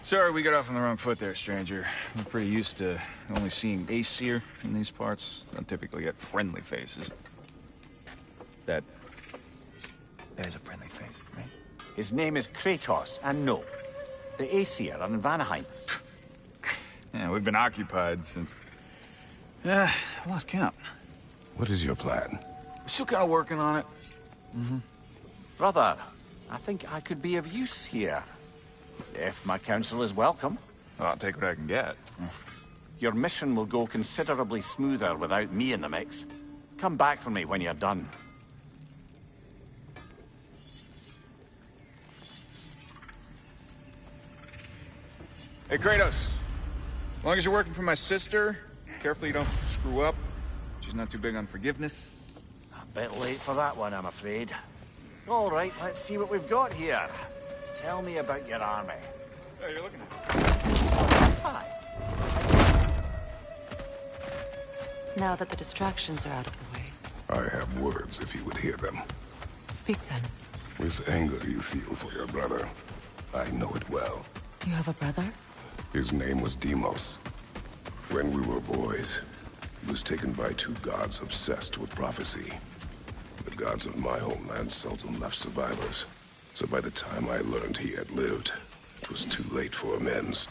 Sorry, we got off on the wrong foot there, stranger. We're pretty used to only seeing Aesir in these parts. Don't typically get friendly faces. That is a friendly face, right? His name is Kratos, and no, the Aesir are in Vanaheim. Yeah, we've been occupied since... I lost count. What is your plan? We're still kind of working on it. Brother, I think I could be of use here. If my counsel is welcome. Well, I'll take what I can get. Your mission will go considerably smoother without me in the mix. Come back for me when you're done. Hey, Kratos. As long as you're working for my sister, carefully you don't screw up. She's not too big on forgiveness. A bit late for that one, I'm afraid. All right, let's see what we've got here. Tell me about your army. Oh, you're looking at Hi. Now that the distractions are out of the way. I have words if you would hear them. Speak then. This anger you feel for your brother, I know it well. You have a brother? His name was Deimos. When we were boys, he was taken by two gods obsessed with prophecy. The gods of my homeland seldom left survivors. So by the time I learned he had lived, it was too late for amends.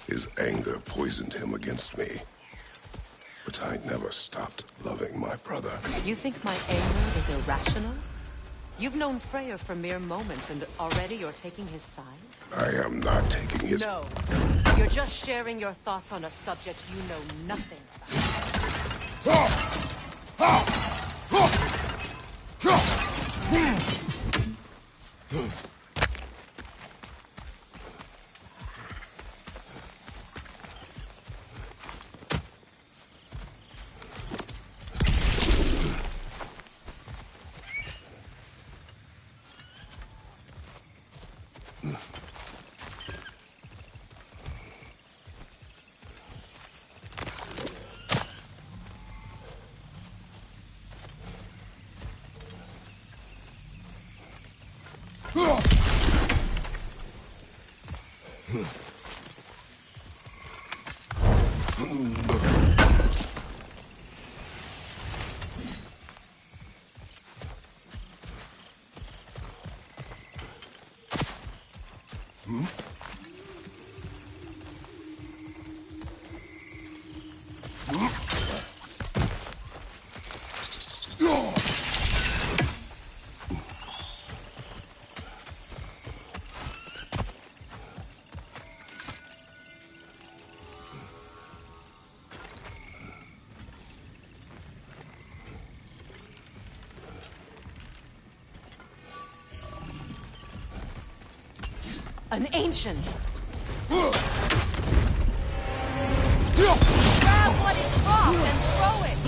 His anger poisoned him against me. But I never stopped loving my brother. You think my anger is irrational? You've known Freyr for mere moments, and already you're taking his side? I am not taking his... No. You're just sharing your thoughts on a subject you know nothing about. An ancient! Grab what is dropped and throw it!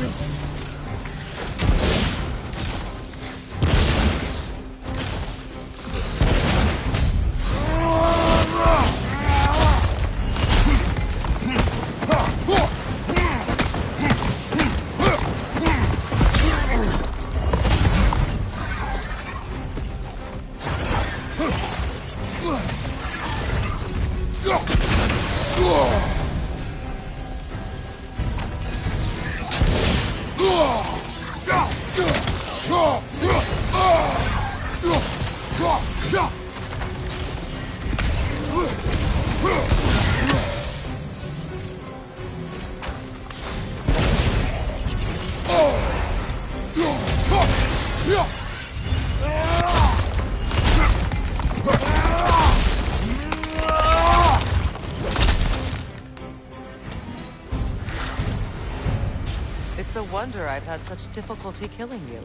It's a wonder I've had such difficulty killing you.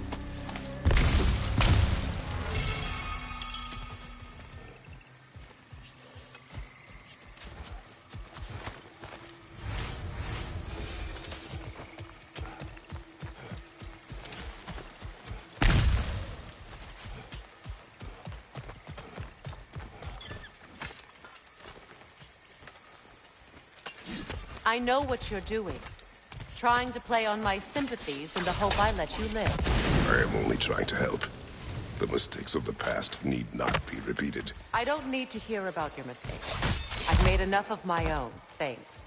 I know what you're doing. Trying to play on my sympathies in the hope I let you live. I am only trying to help. The mistakes of the past need not be repeated. I don't need to hear about your mistakes. I've made enough of my own, thanks.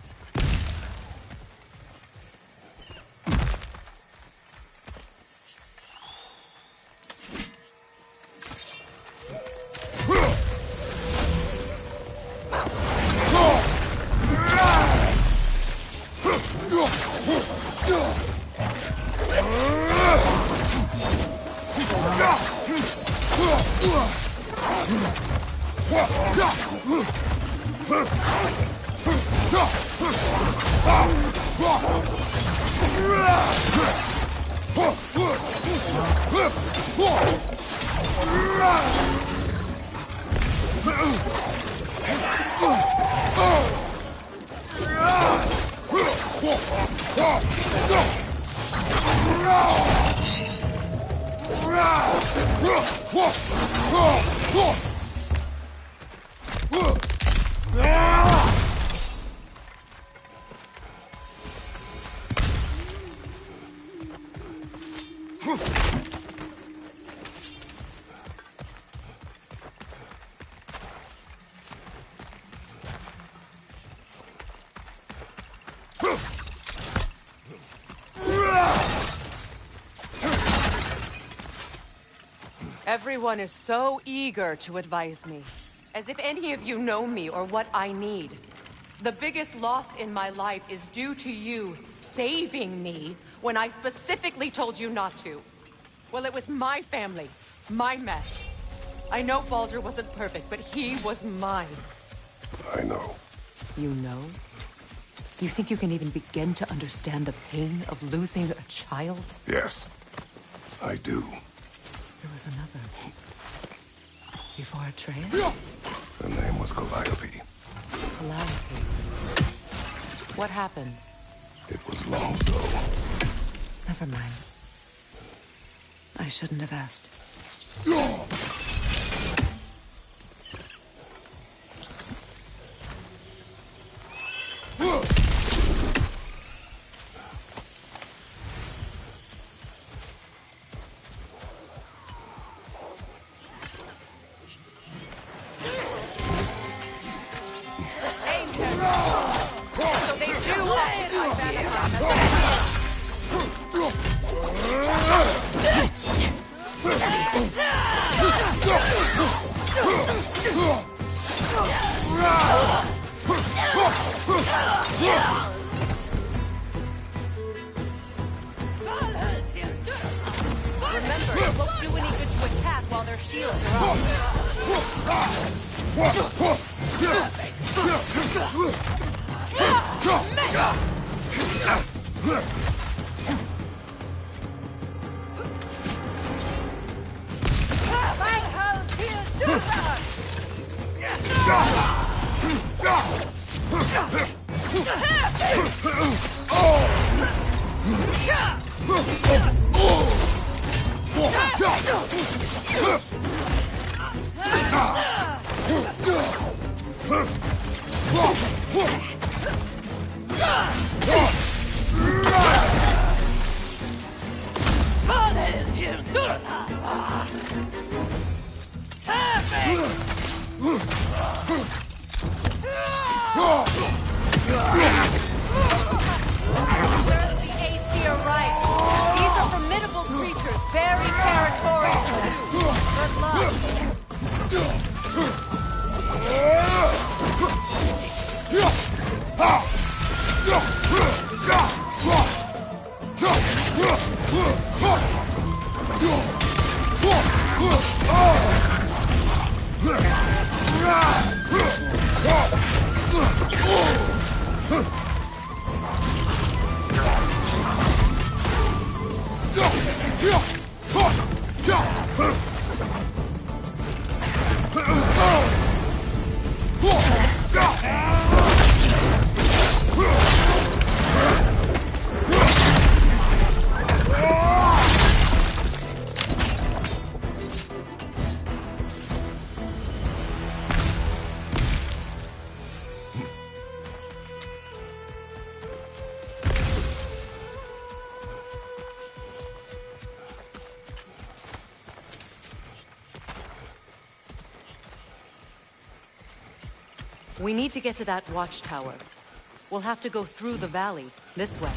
Everyone is so eager to advise me, as if any of you know me or what I need. The biggest loss in my life is due to you saving me when I specifically told you not to. Well, it was my family, my mess. I know Baldur wasn't perfect, but he was mine. I know. You know? You think you can even begin to understand the pain of losing a child? Yes, I do. There was another. Before Atreus? Her name was Calliope. Calliope. What happened? It was long ago. Never mind. I shouldn't have asked. Remember, it won't do any good to attack while their shields are We need to get to that watchtower. We'll have to go through the valley, this way.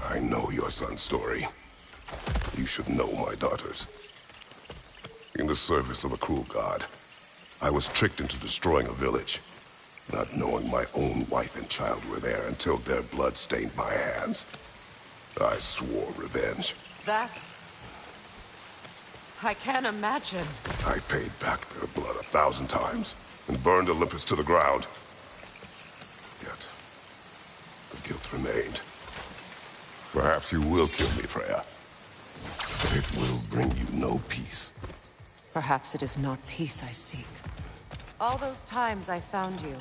I know your son's story. You should know my daughter's. In the service of a cruel god, I was tricked into destroying a village, not knowing my own wife and child were there until their blood stained my hands. I swore revenge. That's... I can't imagine. I paid back their blood 1,000 times and burned Olympus to the ground. Yet, the guilt remained. Perhaps you will kill me, Freya. But it will bring you no peace. Perhaps it is not peace I seek. All those times I found you,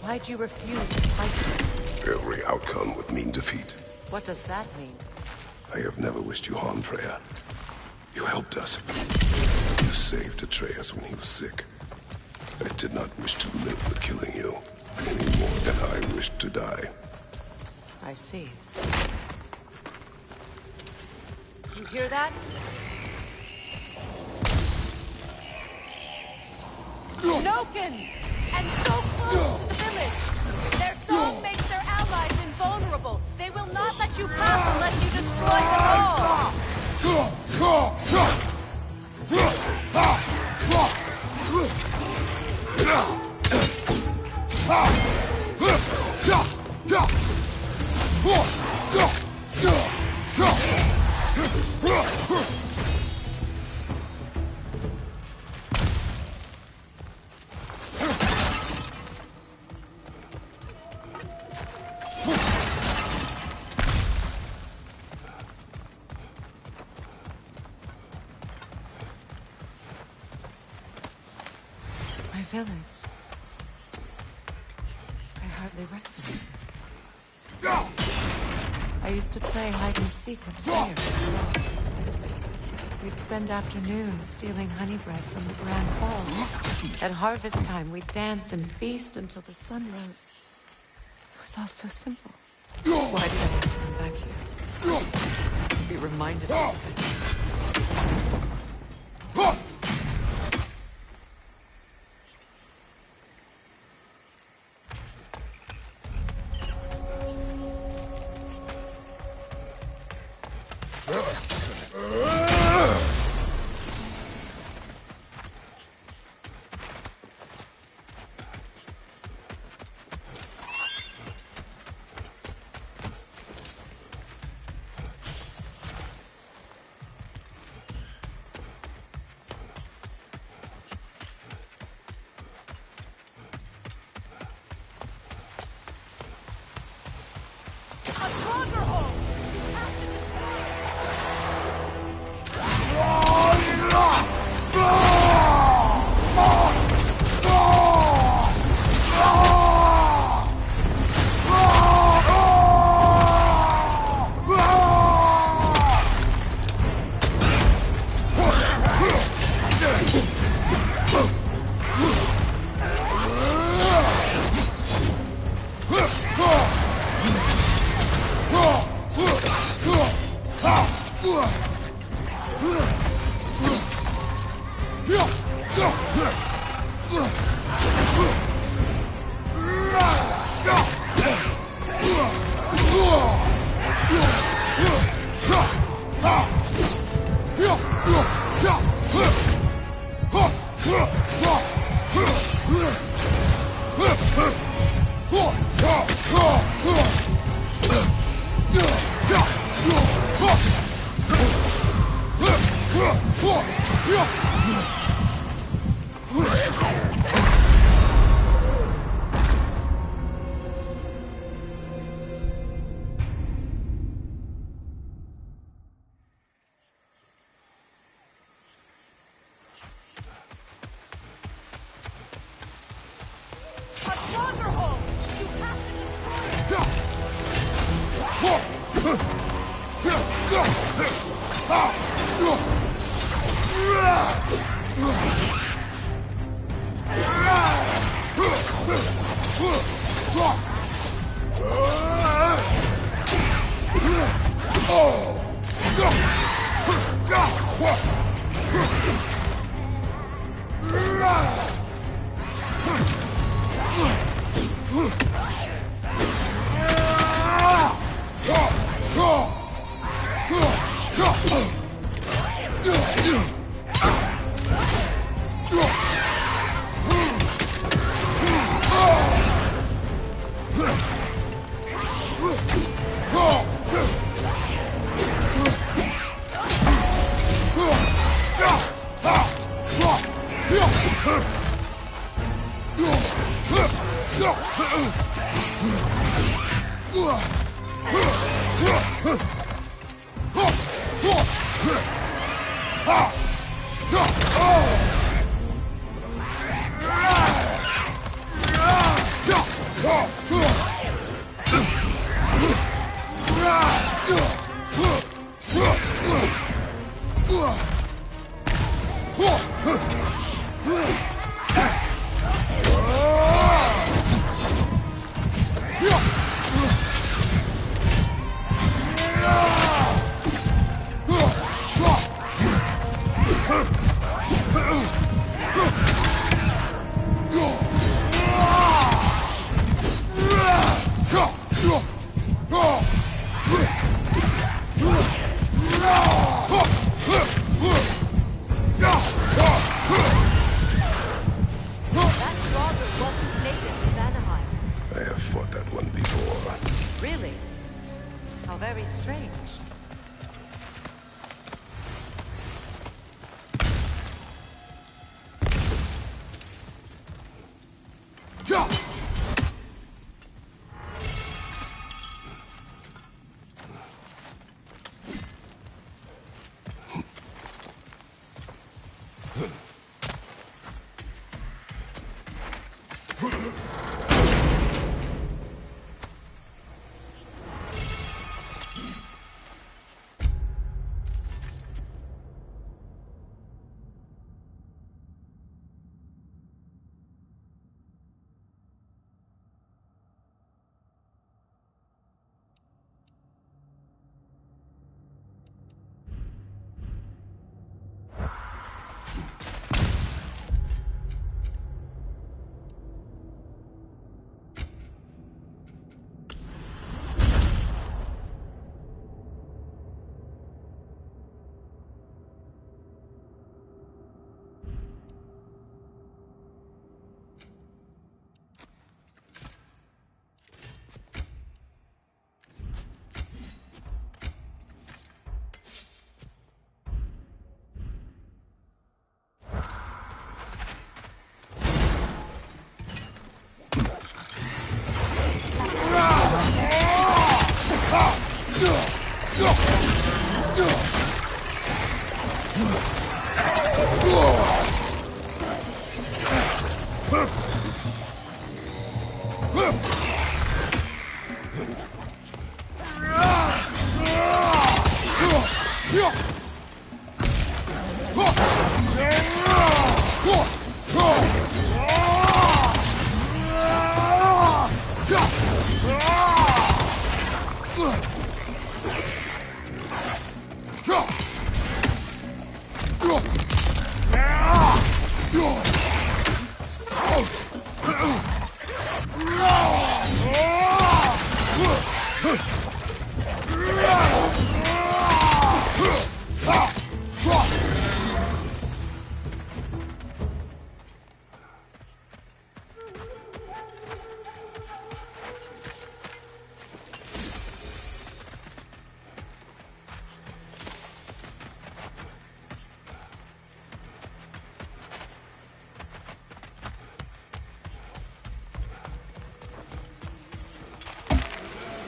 why'd you refuse to fight me? Every outcome would mean defeat. What does that mean? I have never wished you harm, Freya. You helped us. You saved Atreus when he was sick. I did not wish to live with killing you, any more than I wished to die. I see. You hear that? Noken! And so close to the village! Their song makes their allies invulnerable! They will not let you pass unless you destroy them all! My village. I hardly recognize it. I used to play hide and seek with Freya. We'd spend afternoons stealing honey bread from the grand hall. At harvest time, we'd dance and feast until the sun rose. It was all so simple. Why did I have to come back here? Be reminded of it. Very strange.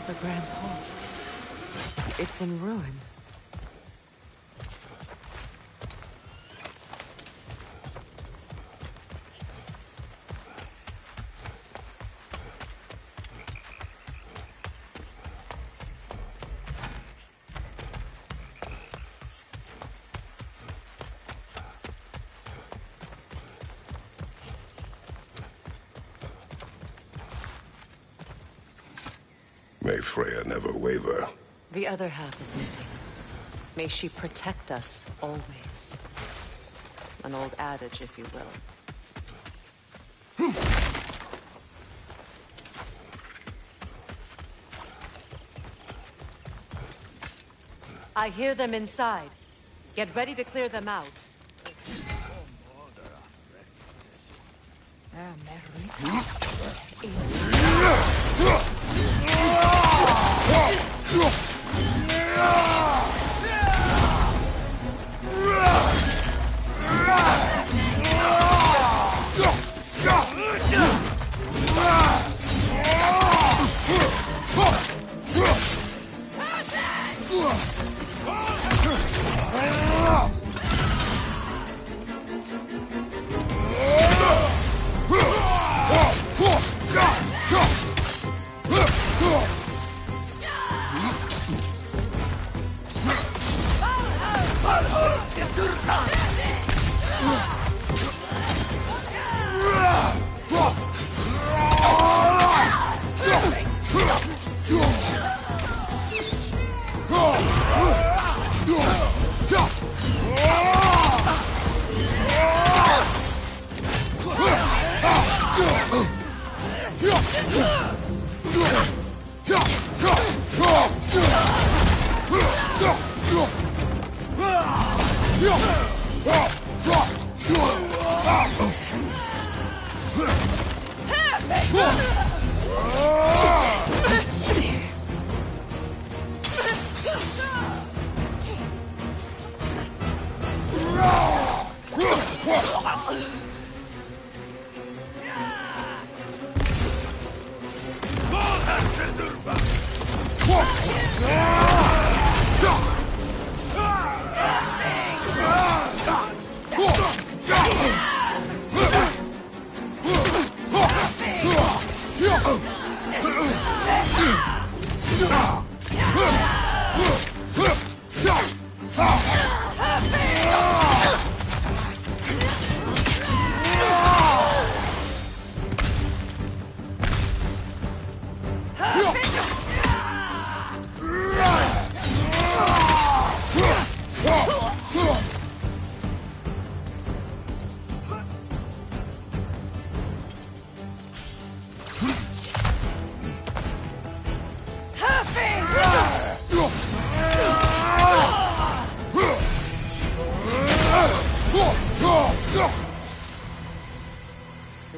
The Grand Hall. It's in ruin. May Freya never waver. The other half is missing. May she protect us always. An old adage, if you will. I hear them inside. Get ready to clear them out.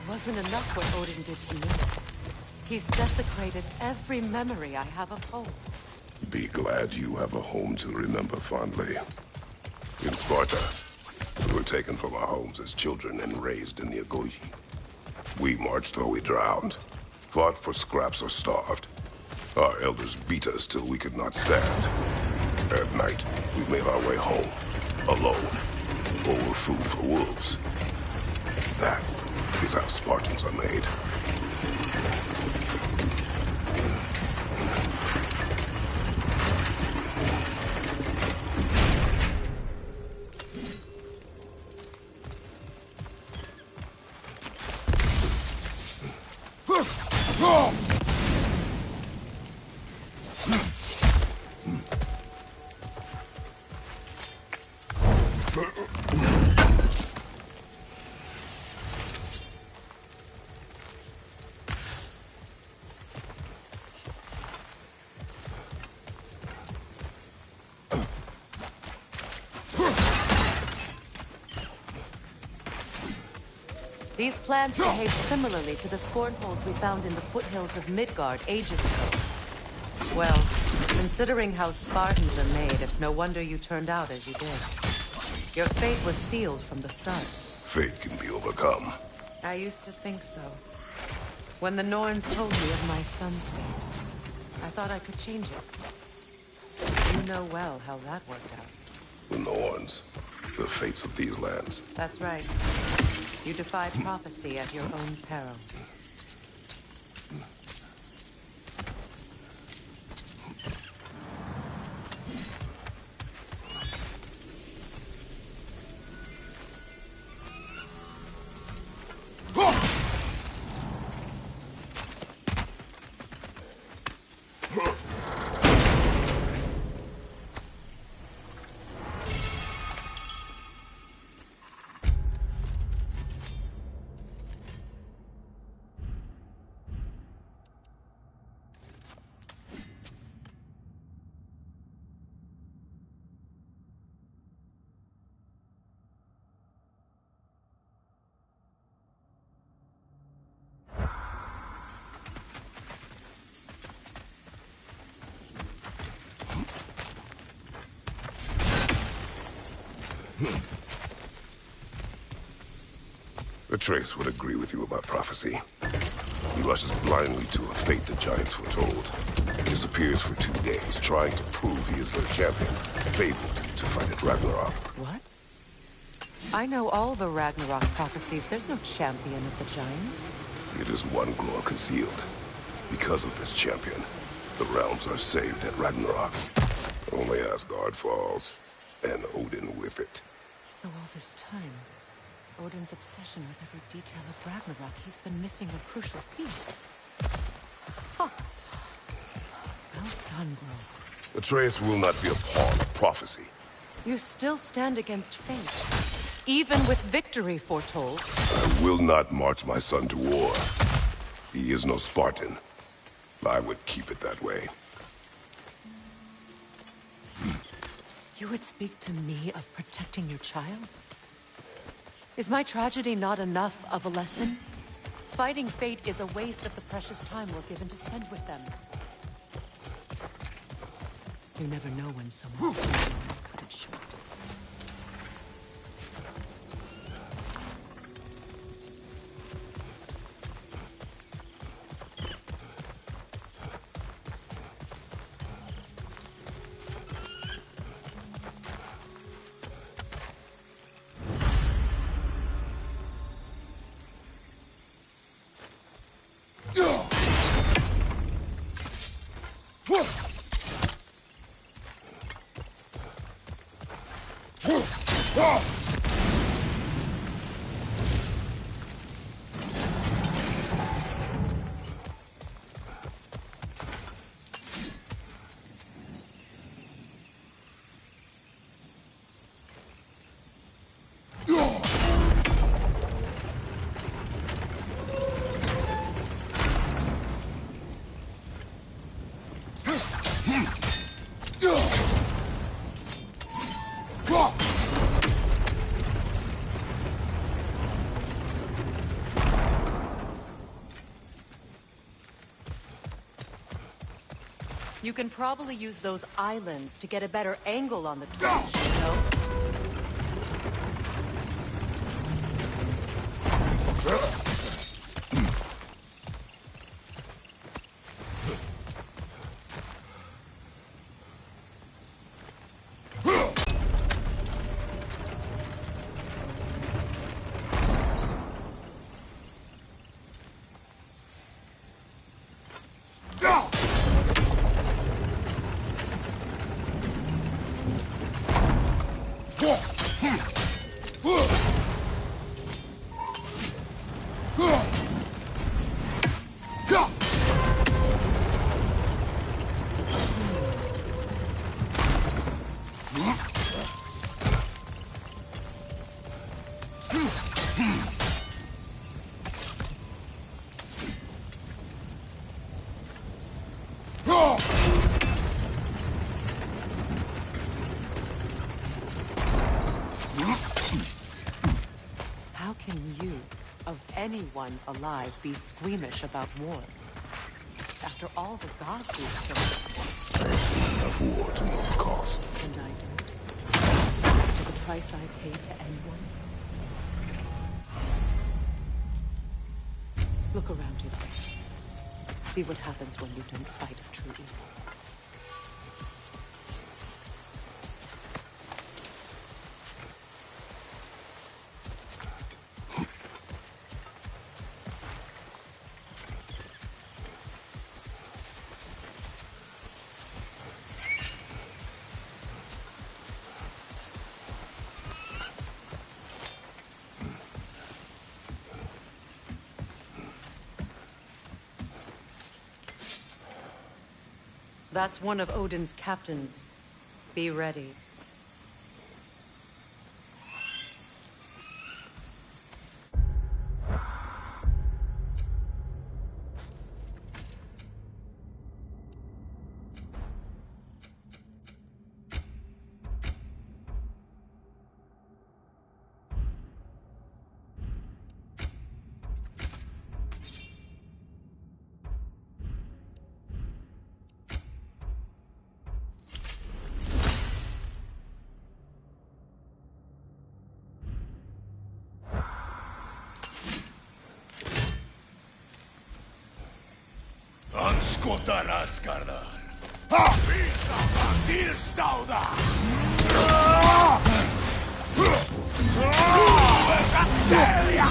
Wasn't enough what Odin did to me. He's desecrated every memory I have of home. Be glad you have a home to remember fondly. In Sparta, we were taken from our homes as children and raised in the Agogi. We marched or we drowned, fought for scraps or starved. Our elders beat us till we could not stand. At night, we made our way home, alone, or were food for wolves. That is how Spartans are made. These plants behave similarly to the scorn holes we found in the foothills of Midgard ages ago. Well, considering how Spartans are made, it's no wonder you turned out as you did. Your fate was sealed from the start. Fate can be overcome. I used to think so. When the Norns told me of my son's fate, I thought I could change it. You know well how that worked out. The Norns, the fates of these lands. That's right. You defied prophecy at your own peril. Atreus would agree with you about prophecy. He rushes blindly to a fate the giants foretold. Disappears for 2 days, trying to prove he is their champion, fabled to fight at Ragnarok. What? I know all the Ragnarok prophecies. There's no champion of the giants. It is one glow concealed. Because of this champion, the realms are saved at Ragnarok. Only Asgard falls, and Odin with it. So all this time, Odin's obsession with every detail of Ragnarok, he's been missing a crucial piece. Huh. Well done, Gro. Atreus will not be a pawn of prophecy. You still stand against fate, even with victory foretold. I will not march my son to war. He is no Spartan. I would keep it that way. You would speak to me of protecting your child? Is my tragedy not enough of a lesson? Fighting fate is a waste of the precious time we're given to spend with them. You never know when someone will cut it short. You can probably use those islands to get a better angle on the trench, you know? How can you, of anyone alive, be squeamish about war? After all the gods we've killed. I've seen enough war to know the cost. And I don't. For the price I paid to end one. Look around you. See what happens when you don't fight a true evil. That's one of Odin's captains. Be ready. Skotar askardar. Visa tillstauda! Tälja!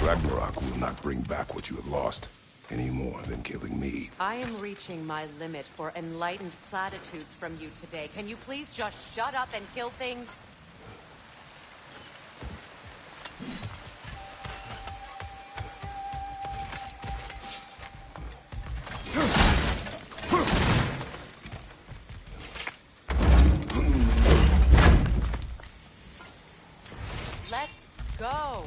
Ragnarok will not bring back what you have lost, any more than killing me. I am reaching my limit for enlightened platitudes from you today. Can you please just shut up and kill things? Let's go.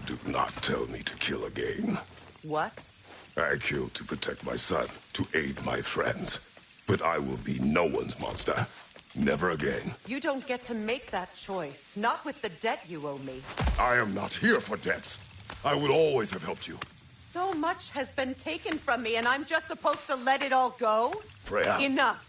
Do not tell me to kill again. What? I killed to protect my son, to aid my friends. But I will be no one's monster. Never again. You don't get to make that choice. Not with the debt you owe me. I am not here for debts. I would always have helped you. So much has been taken from me, and I'm just supposed to let it all go? Freya. Enough.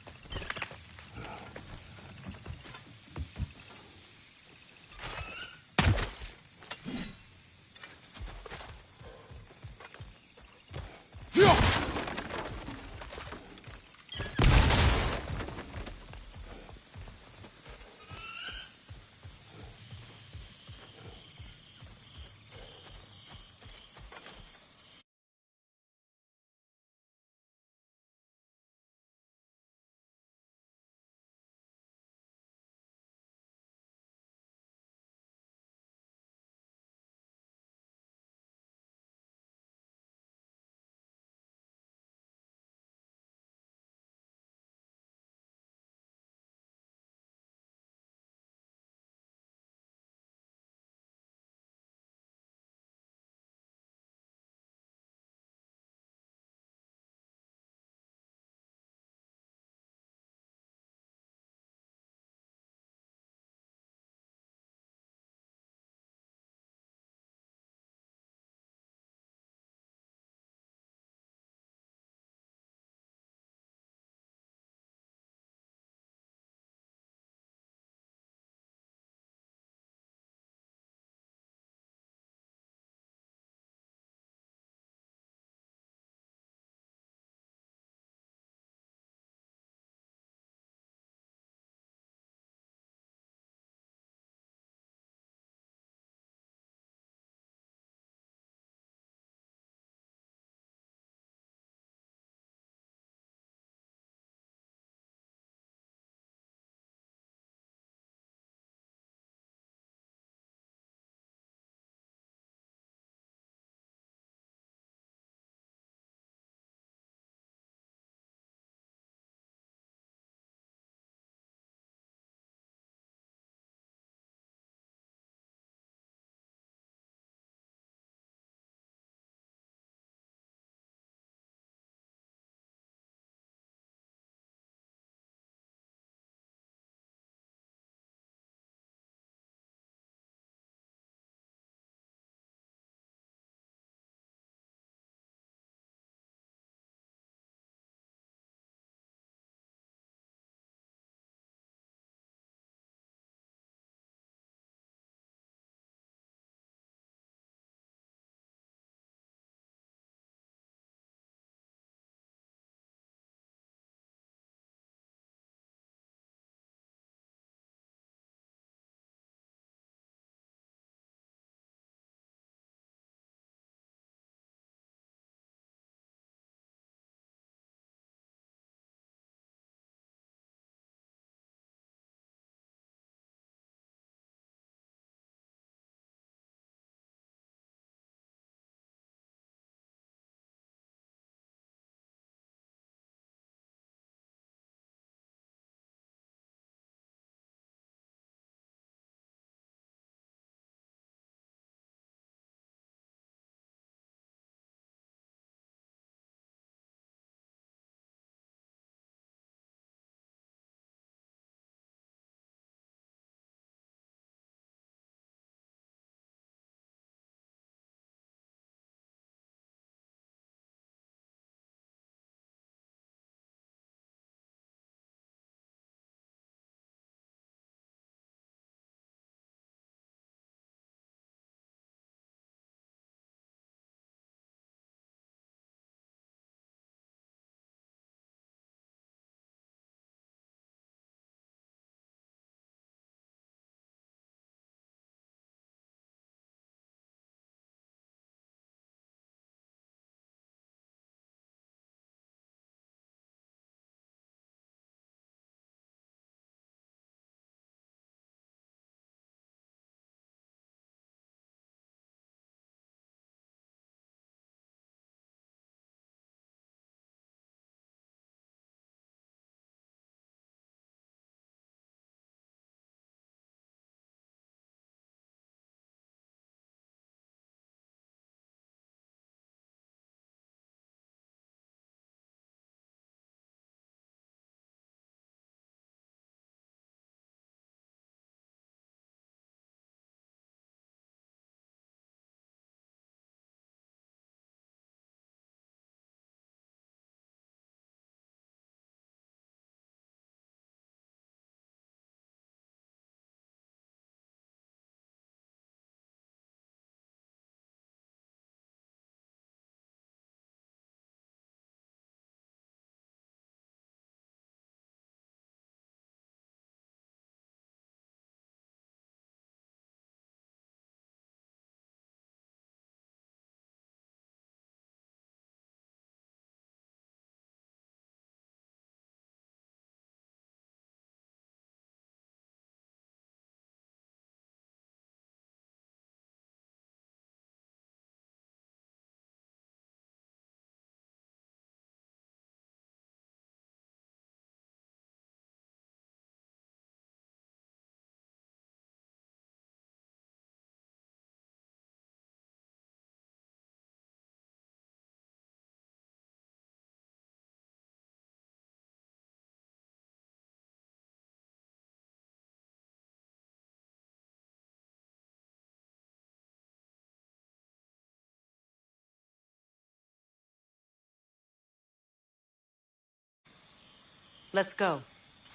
Let's go.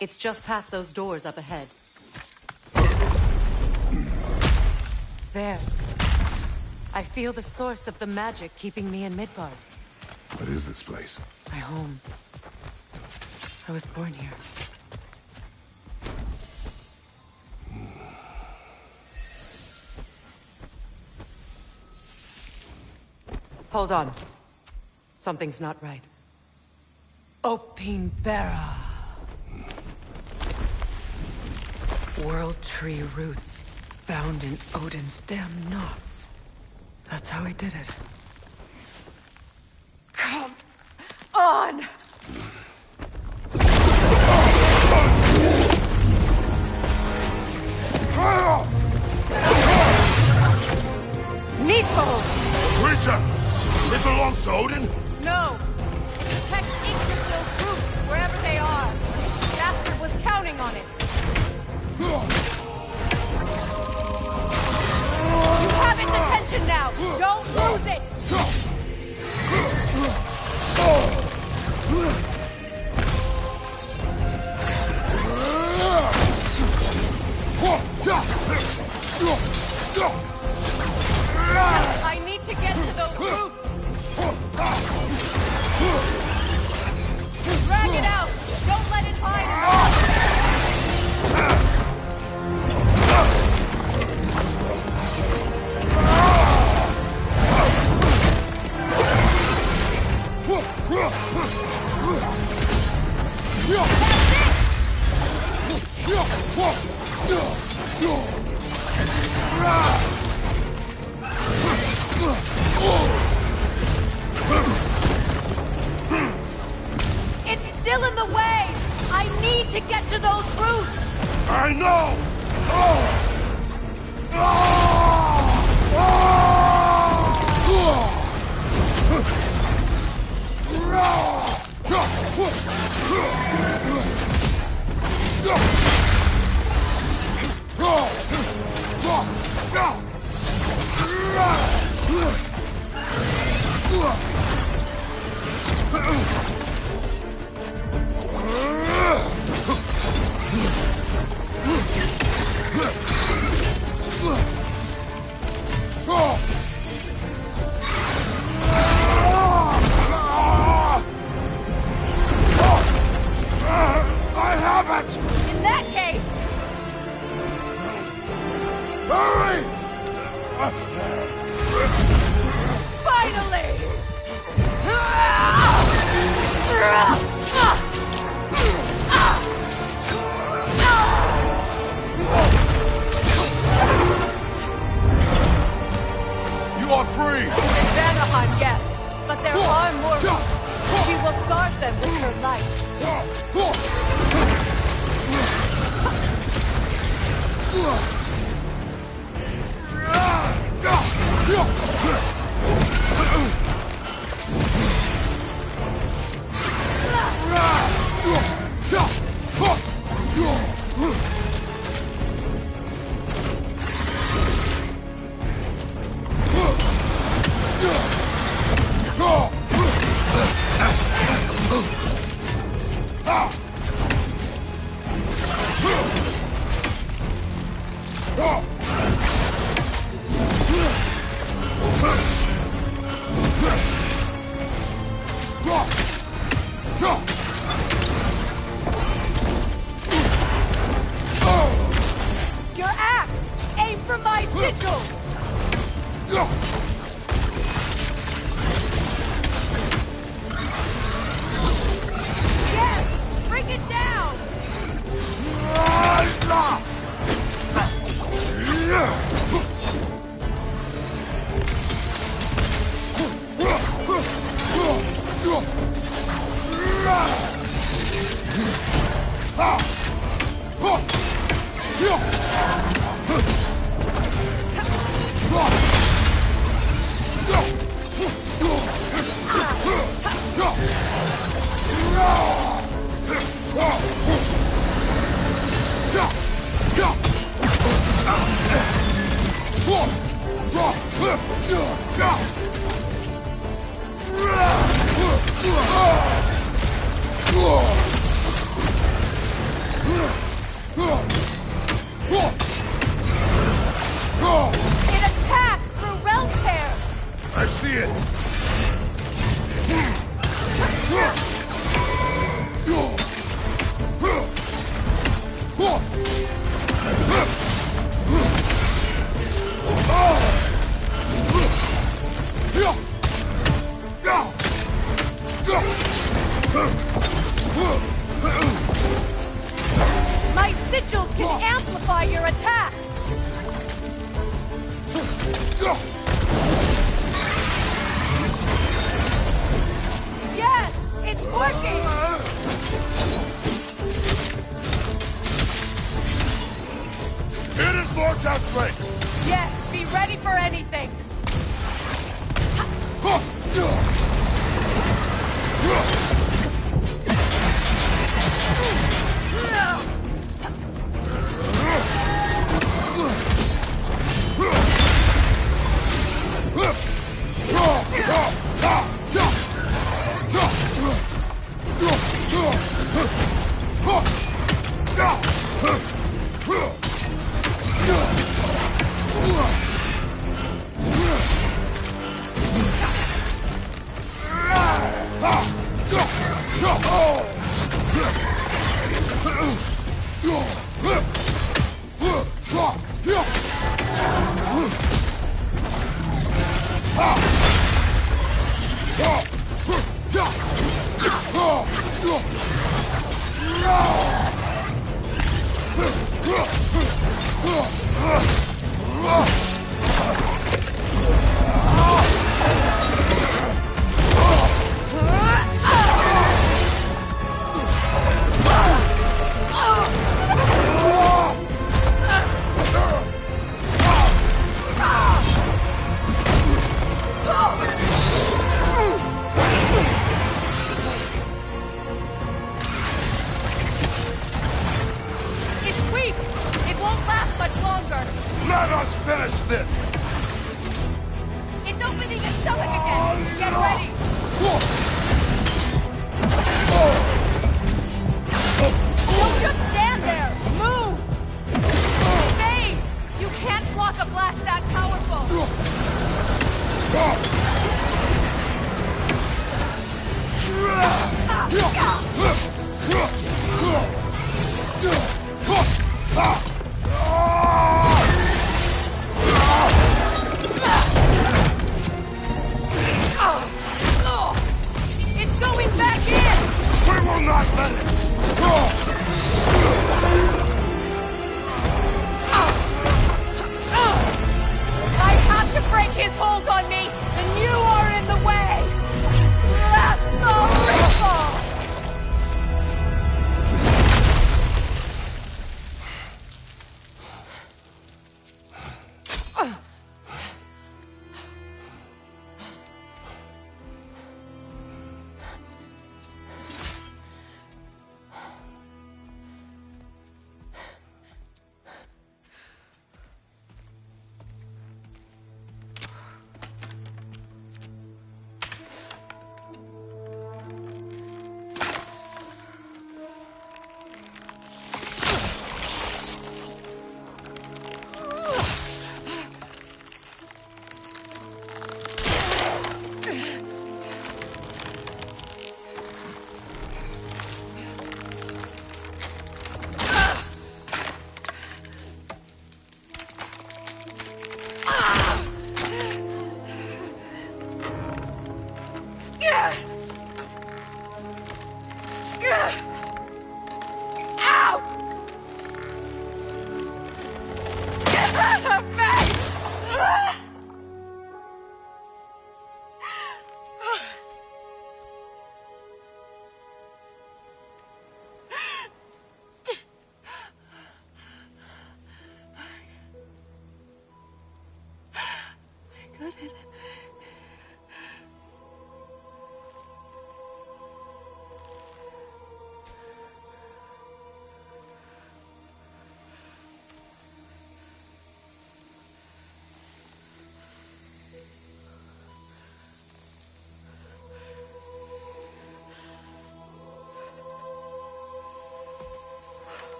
It's just past those doors up ahead. There. I feel the source of the magic keeping me in Midgard. What is this place? My home. I was born here. Hold on. Something's not right. Opinbera. World tree roots bound in Odin's damn knots. That's how he did it. Come on! Nico! Creature! It belongs to Odin? No! Protect each of those roots, wherever they are. Bastard was counting on it. You have its attention now! Don't lose it! I need to get to those roots! Drag it out! Don't let it hide! It's still in the way! I need to get to those roots! I know! I have it! In that case, Hurry! finally! You are free! In Vanaheim, yes, but there are more roots. She will guard them with her light. Your axe! Aim for my sigils! Yes! Bring it down! Yes! It's working! Hit his vortex ring! Yes! Be ready for anything! It's weak! It won't last much longer! Let us finish this! It's opening its stomach again! Get ready! Don't just stand there! Move! Stay! You can't block a blast that powerful! It's going back in! We will not let it! I have to break his hold on me, and you are in the way! Blast the ripple!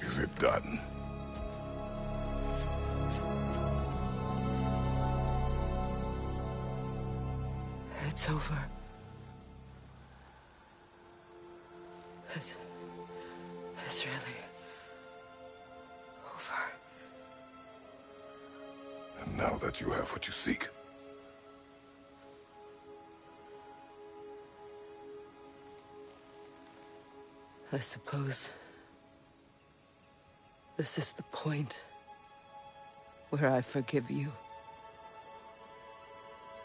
Is it done? It's over. It's really over. And now that you have what you seek, I suppose This is the point where I forgive you.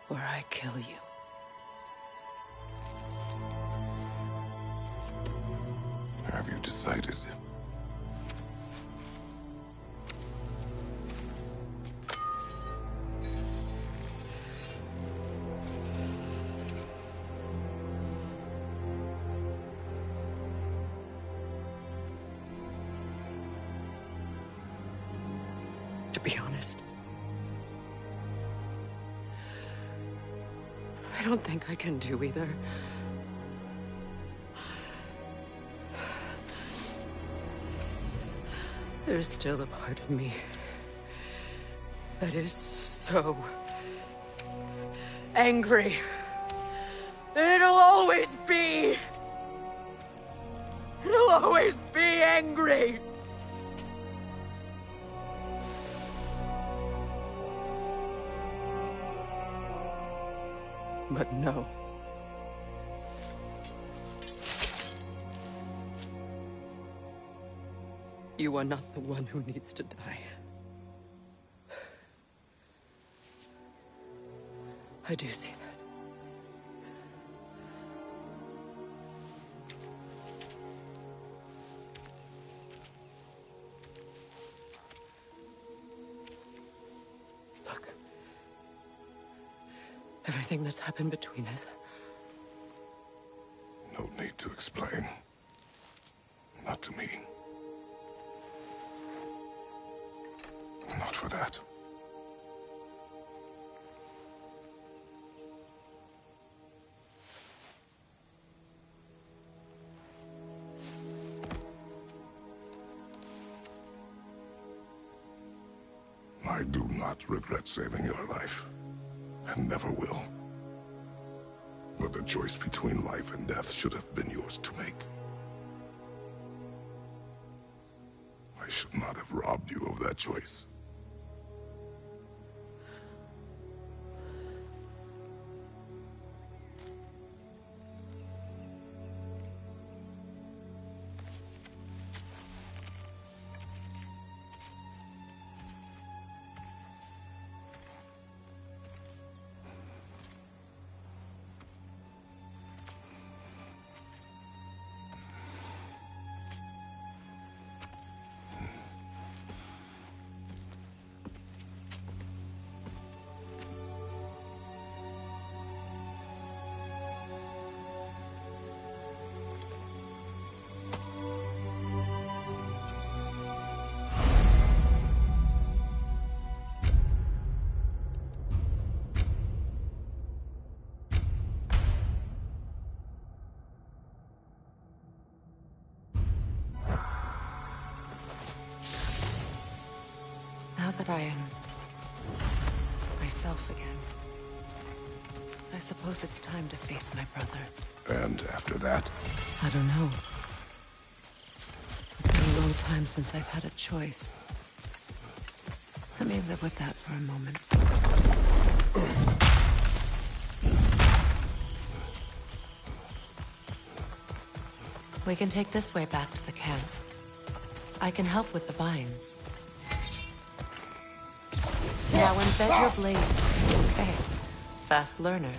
Where I kill you. Have you decided? To be honest, I don't think I can do either. There's still a part of me that is so angry. And it'll always be. It'll always be angry. But no. You are not the one who needs to die. I do see that. Look. Everything that's happened between us. No need to explain. Not to me. Not for that. I do not regret saving your life, and never will. But the choice between life and death should have been yours to make. I should not have robbed you of that choice. Now that I am myself again, I suppose it's time to face my brother. And after that? I don't know. It's been a long time since I've had a choice. Let me live with that for a moment. We can take this way back to the camp. I can help with the vines. Now embed your blades. Okay. Fast learner.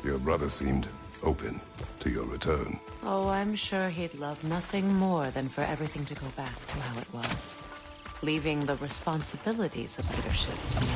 Your brother seemed open to your return. Oh, I'm sure he'd love nothing more than for everything to go back to how it was. Leaving the responsibilities of leadership to me.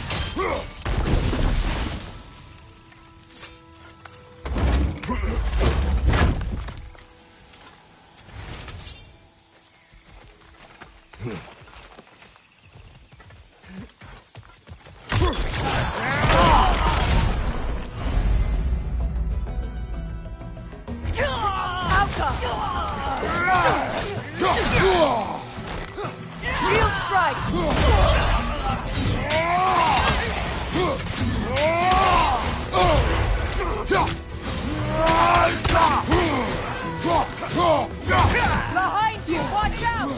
Behind you! Watch out!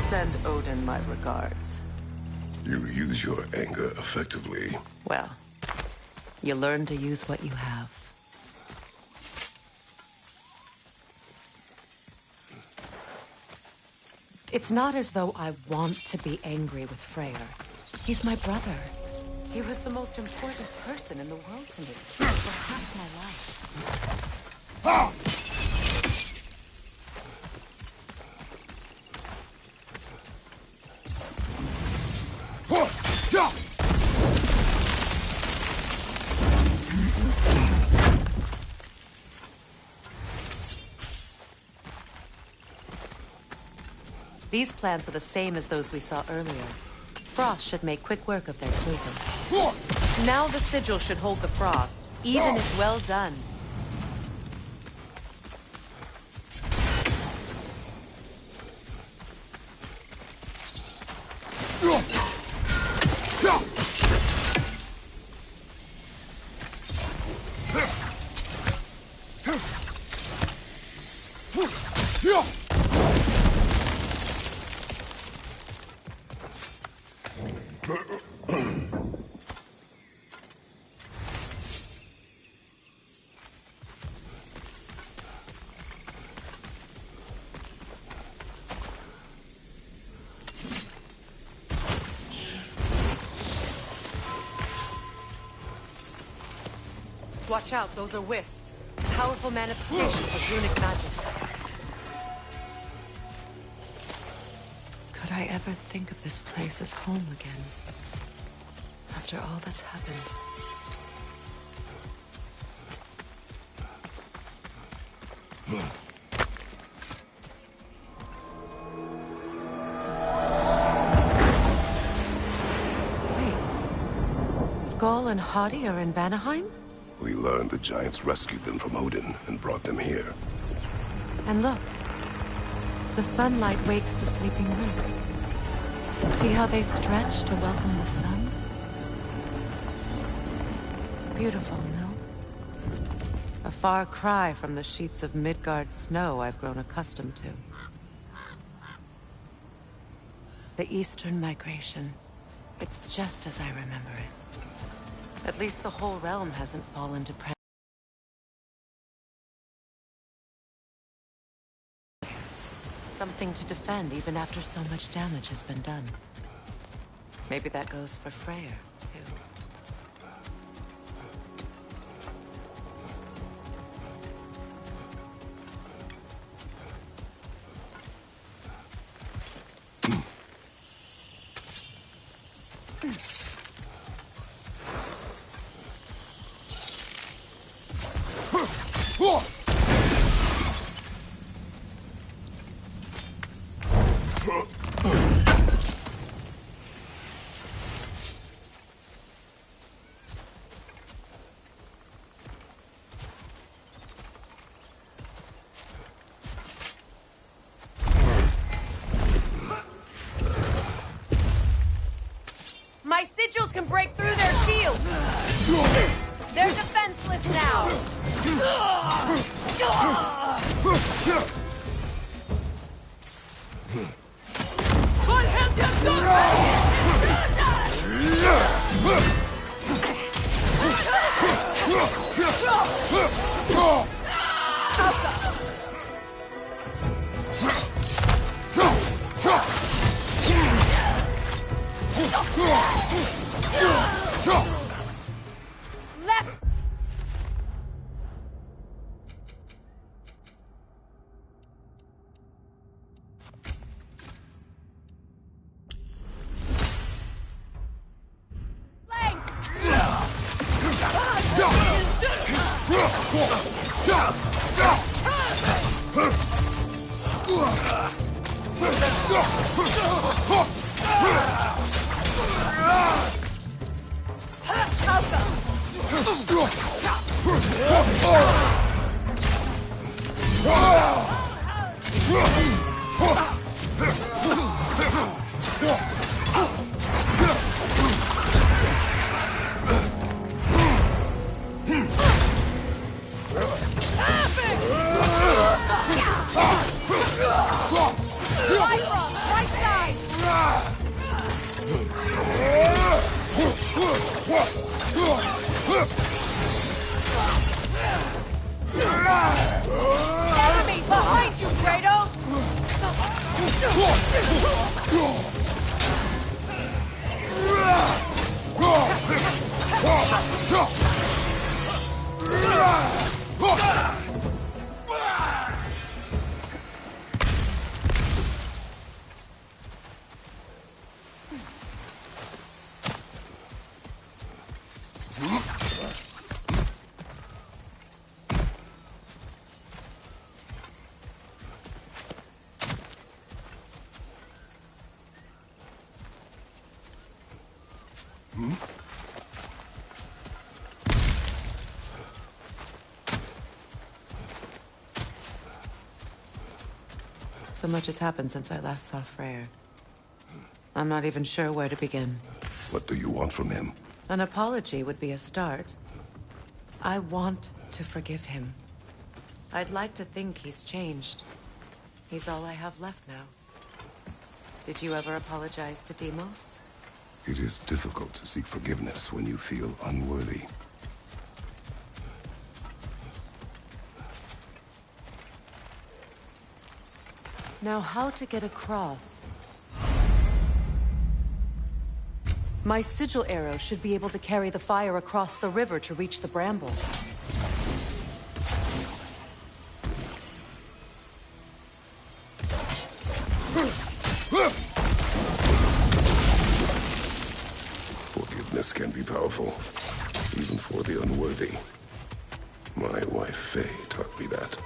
Send Odin my regards. You use your anger effectively. Well, you learn to use what you have. It's not as though I want to be angry with Freyr. He's my brother. He was the most important person in the world to me for half my life. These plants are the same as those we saw earlier. Frost should make quick work of their poison. Now the sigil should hold the frost, even if well done. Watch out, those are wisps. Powerful manifestations of runic magic. Could I ever think of this place as home again? After all that's happened. Wait. Skull and Hadi are in Vanaheim? We learned the giants rescued them from Odin and brought them here. And look. The sunlight wakes the sleeping roots. See how they stretch to welcome the sun? Beautiful, no? A far cry from the sheets of Midgard snow I've grown accustomed to. The Eastern migration. It's just as I remember it. At least the whole realm hasn't fallen to pressure. Something to defend even after so much damage has been done. Maybe that goes for Freyr, too. My sigils can break through their shields! They're defenseless now! Left! Right side! So much has happened since I last saw Freyr. I'm not even sure where to begin. What do you want from him? An apology would be a start. I want to forgive him. I'd like to think he's changed. He's all I have left now. Did you ever apologize to Deimos? It is difficult to seek forgiveness when you feel unworthy. Now, how to get across? My sigil arrow should be able to carry the fire across the river to reach the bramble. Forgiveness can be powerful, even for the unworthy. My wife, Faye, taught me that.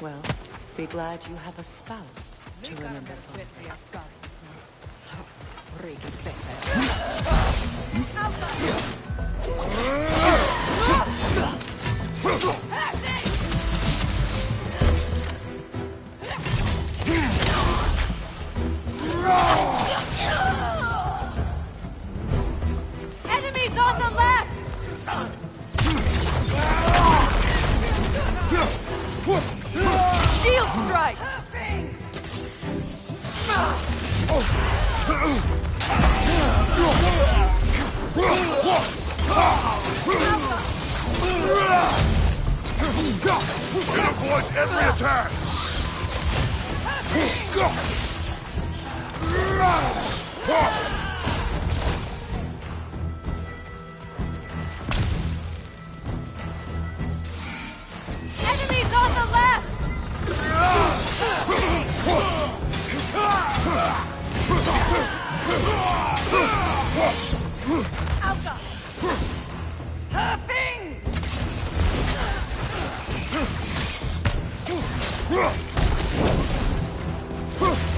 Well, be glad you have a spouse to remember from. Enemies on the left! Shield strike! It avoids every attack! Enemies on the left! Alka! Huffing!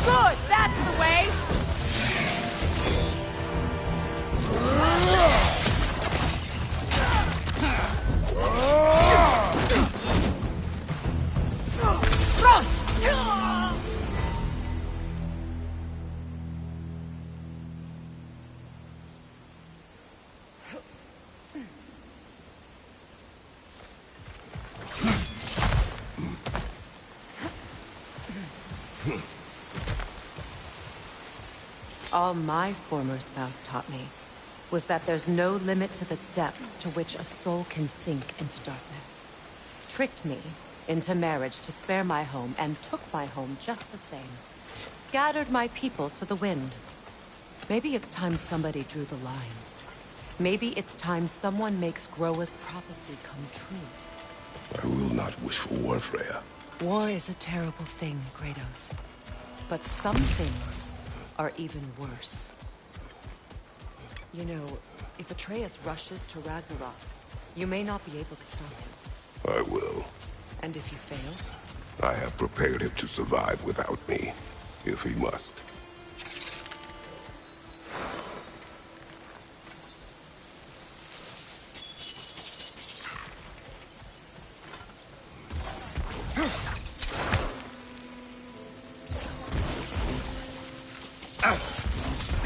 Good, that's the way! All my former spouse taught me was that there's no limit to the depth to which a soul can sink into darkness. Tricked me into marriage to spare my home and took my home just the same. Scattered my people to the wind. Maybe it's time somebody drew the line. Maybe it's time someone makes Groa's prophecy come true. I will not wish for war, Freya. War is a terrible thing, Kratos. But some things are even worse. You know, if Atreus rushes to Ragnarok, you may not be able to stop him. I will. And if you fail? I have prepared him to survive without me, if he must.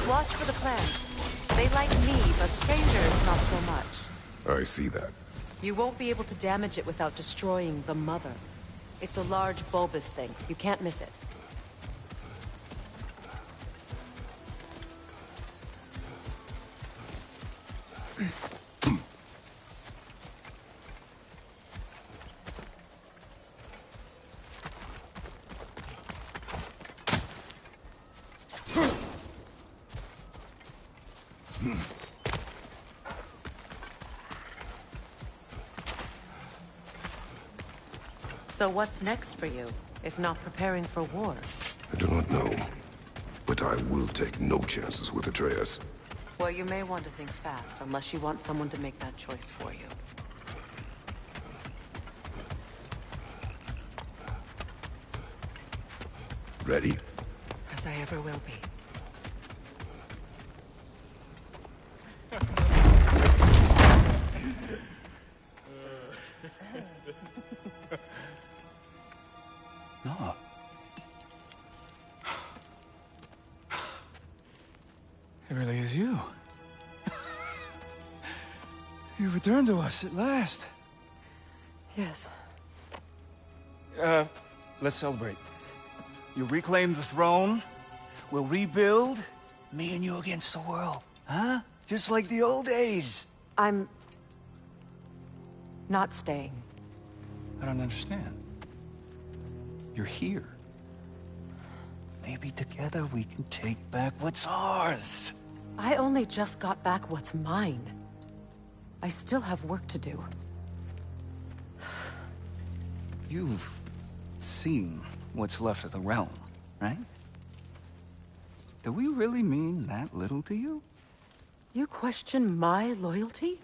Watch for the plants. They like me, but strangers not so much. I see that. You won't be able to damage it without destroying the mother. It's a large bulbous thing. You can't miss it. So what's next for you, if not preparing for war? I do not know, but I will take no chances with Atreus. Well, you may want to think fast, unless you want someone to make that choice for you. Ready? As I ever will be. No. It really is you. You returned to us at last. Yes. Let's celebrate. You reclaim the throne. We'll rebuild. Me and you against the world. Huh? Just like the old days. I'm... not staying. I don't understand. You're here. Maybe together we can take back what's ours. I only just got back what's mine. I still have work to do. You've seen what's left of the realm, right? Do we really mean that little to you? You question my loyalty?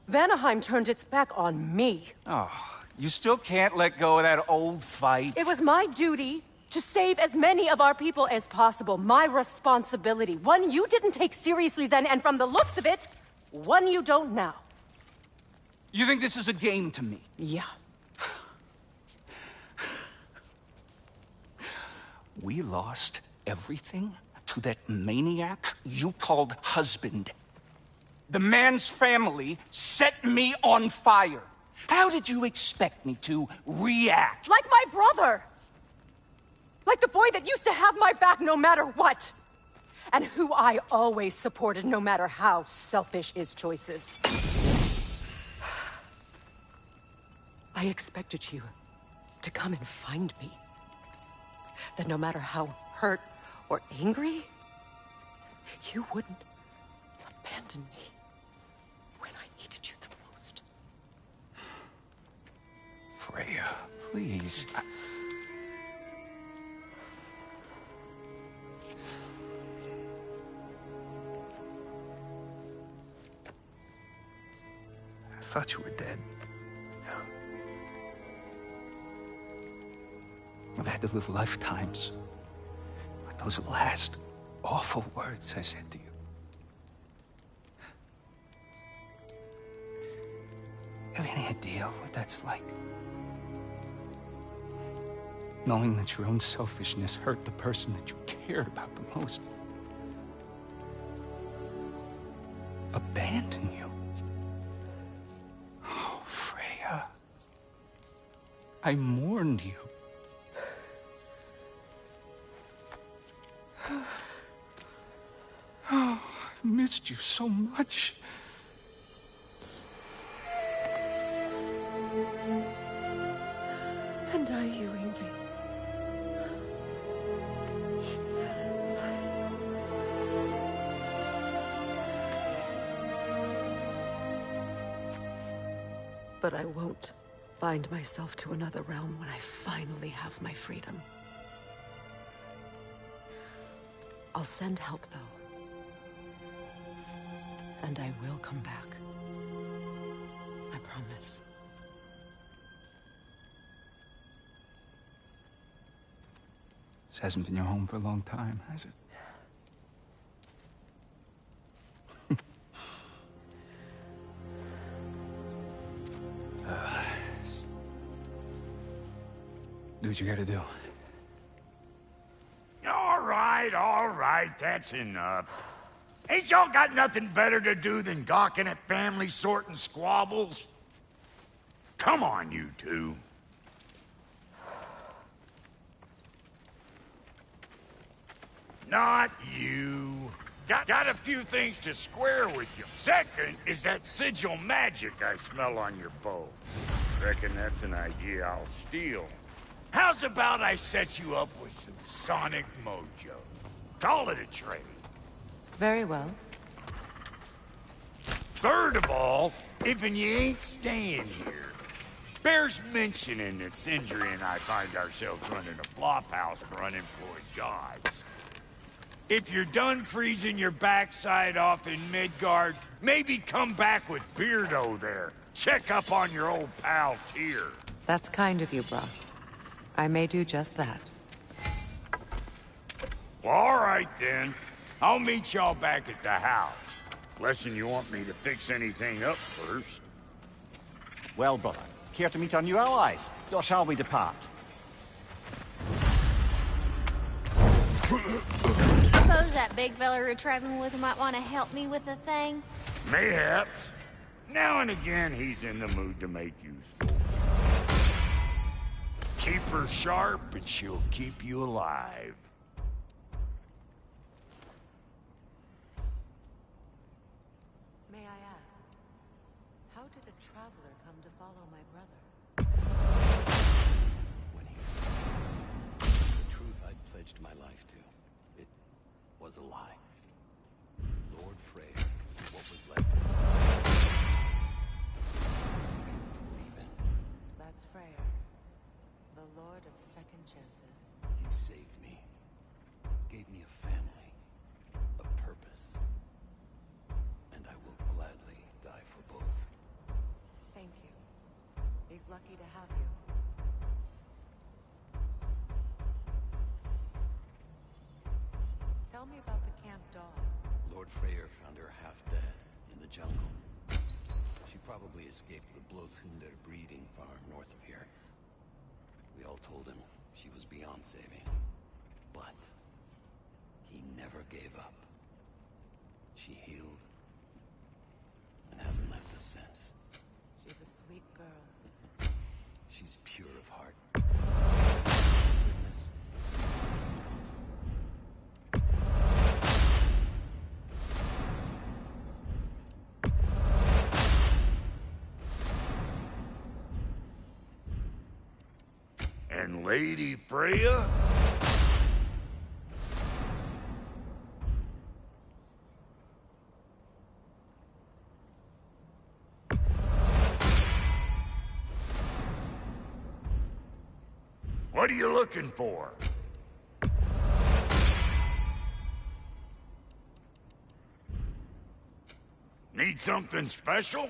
Vanaheim turned its back on me. Oh, you still can't let go of that old fight? It was my duty to save as many of our people as possible. My responsibility. One you didn't take seriously then, and from the looks of it, one you don't now. You think this is a game to me? Yeah. We lost everything to that maniac you called husband. The man's family set me on fire. How did you expect me to react? Like my brother! Like the boy that used to have my back no matter what! And who I always supported no matter how selfish his choices. I expected you to come and find me. That no matter how hurt or angry, you wouldn't abandon me when I needed you the most. Freya, please. I thought you were dead. I've had to live lifetimes with those last awful words I said to you. Have any idea what that's like? Knowing that your own selfishness hurt the person that you cared about the most. Abandon you. Oh, Freya. I mourned you. Oh, I've missed you so much. And are you, Ingvi? But I won't bind myself to another realm when I finally have my freedom. I'll send help, though. And I will come back. I promise. This hasn't been your home for a long time, has it? Do what you gotta do. All right, that's enough. Ain't y'all got nothing better to do than gawking at family sorting squabbles? Come on, you two. Not you. Got a few things to square with you. Second is that sigil magic I smell on your bow. Reckon that's an idea I'll steal. How's about I set you up with some sonic mojo? Call it a trade. Very well. Third of all, even you ain't staying here. Bears mentioning that Sindri and I find ourselves running a flophouse for unemployed gods. If you're done freezing your backside off in Midgard, maybe come back with Beardo there. Check up on your old pal Tyr. That's kind of you, bro. I may do just that. Well, all right then. I'll meet y'all back at the house. Unless you want me to fix anything up first. Well, brother, care to meet our new allies? Or shall we depart? Suppose that big fella you're traveling with might want to help me with a thing? Mayhaps. Now and again, he's in the mood to make useful. Keep her sharp, and she'll keep you alive. May I ask, how did a traveler come to follow my brother? When he... The truth I'd pledged my life to. It was a lie. Lord Freyr, what was left of me. Believe in. That's Freyr, the Lord of Second Chances. He saved me. Gave me a family. A purpose. And I will gladly die for both. Thank you. He's lucky to have you. Tell me about the camp dog. Lord Freyr found her half dead in the jungle. She probably escaped the Blothunder breeding farm north of here. We all told him she was beyond saving. But he never gave up. She healed and hasn't left us since. She's a sweet girl. She's pure of heart. Goodness. And Lady Freya? What are you looking for? Need something special?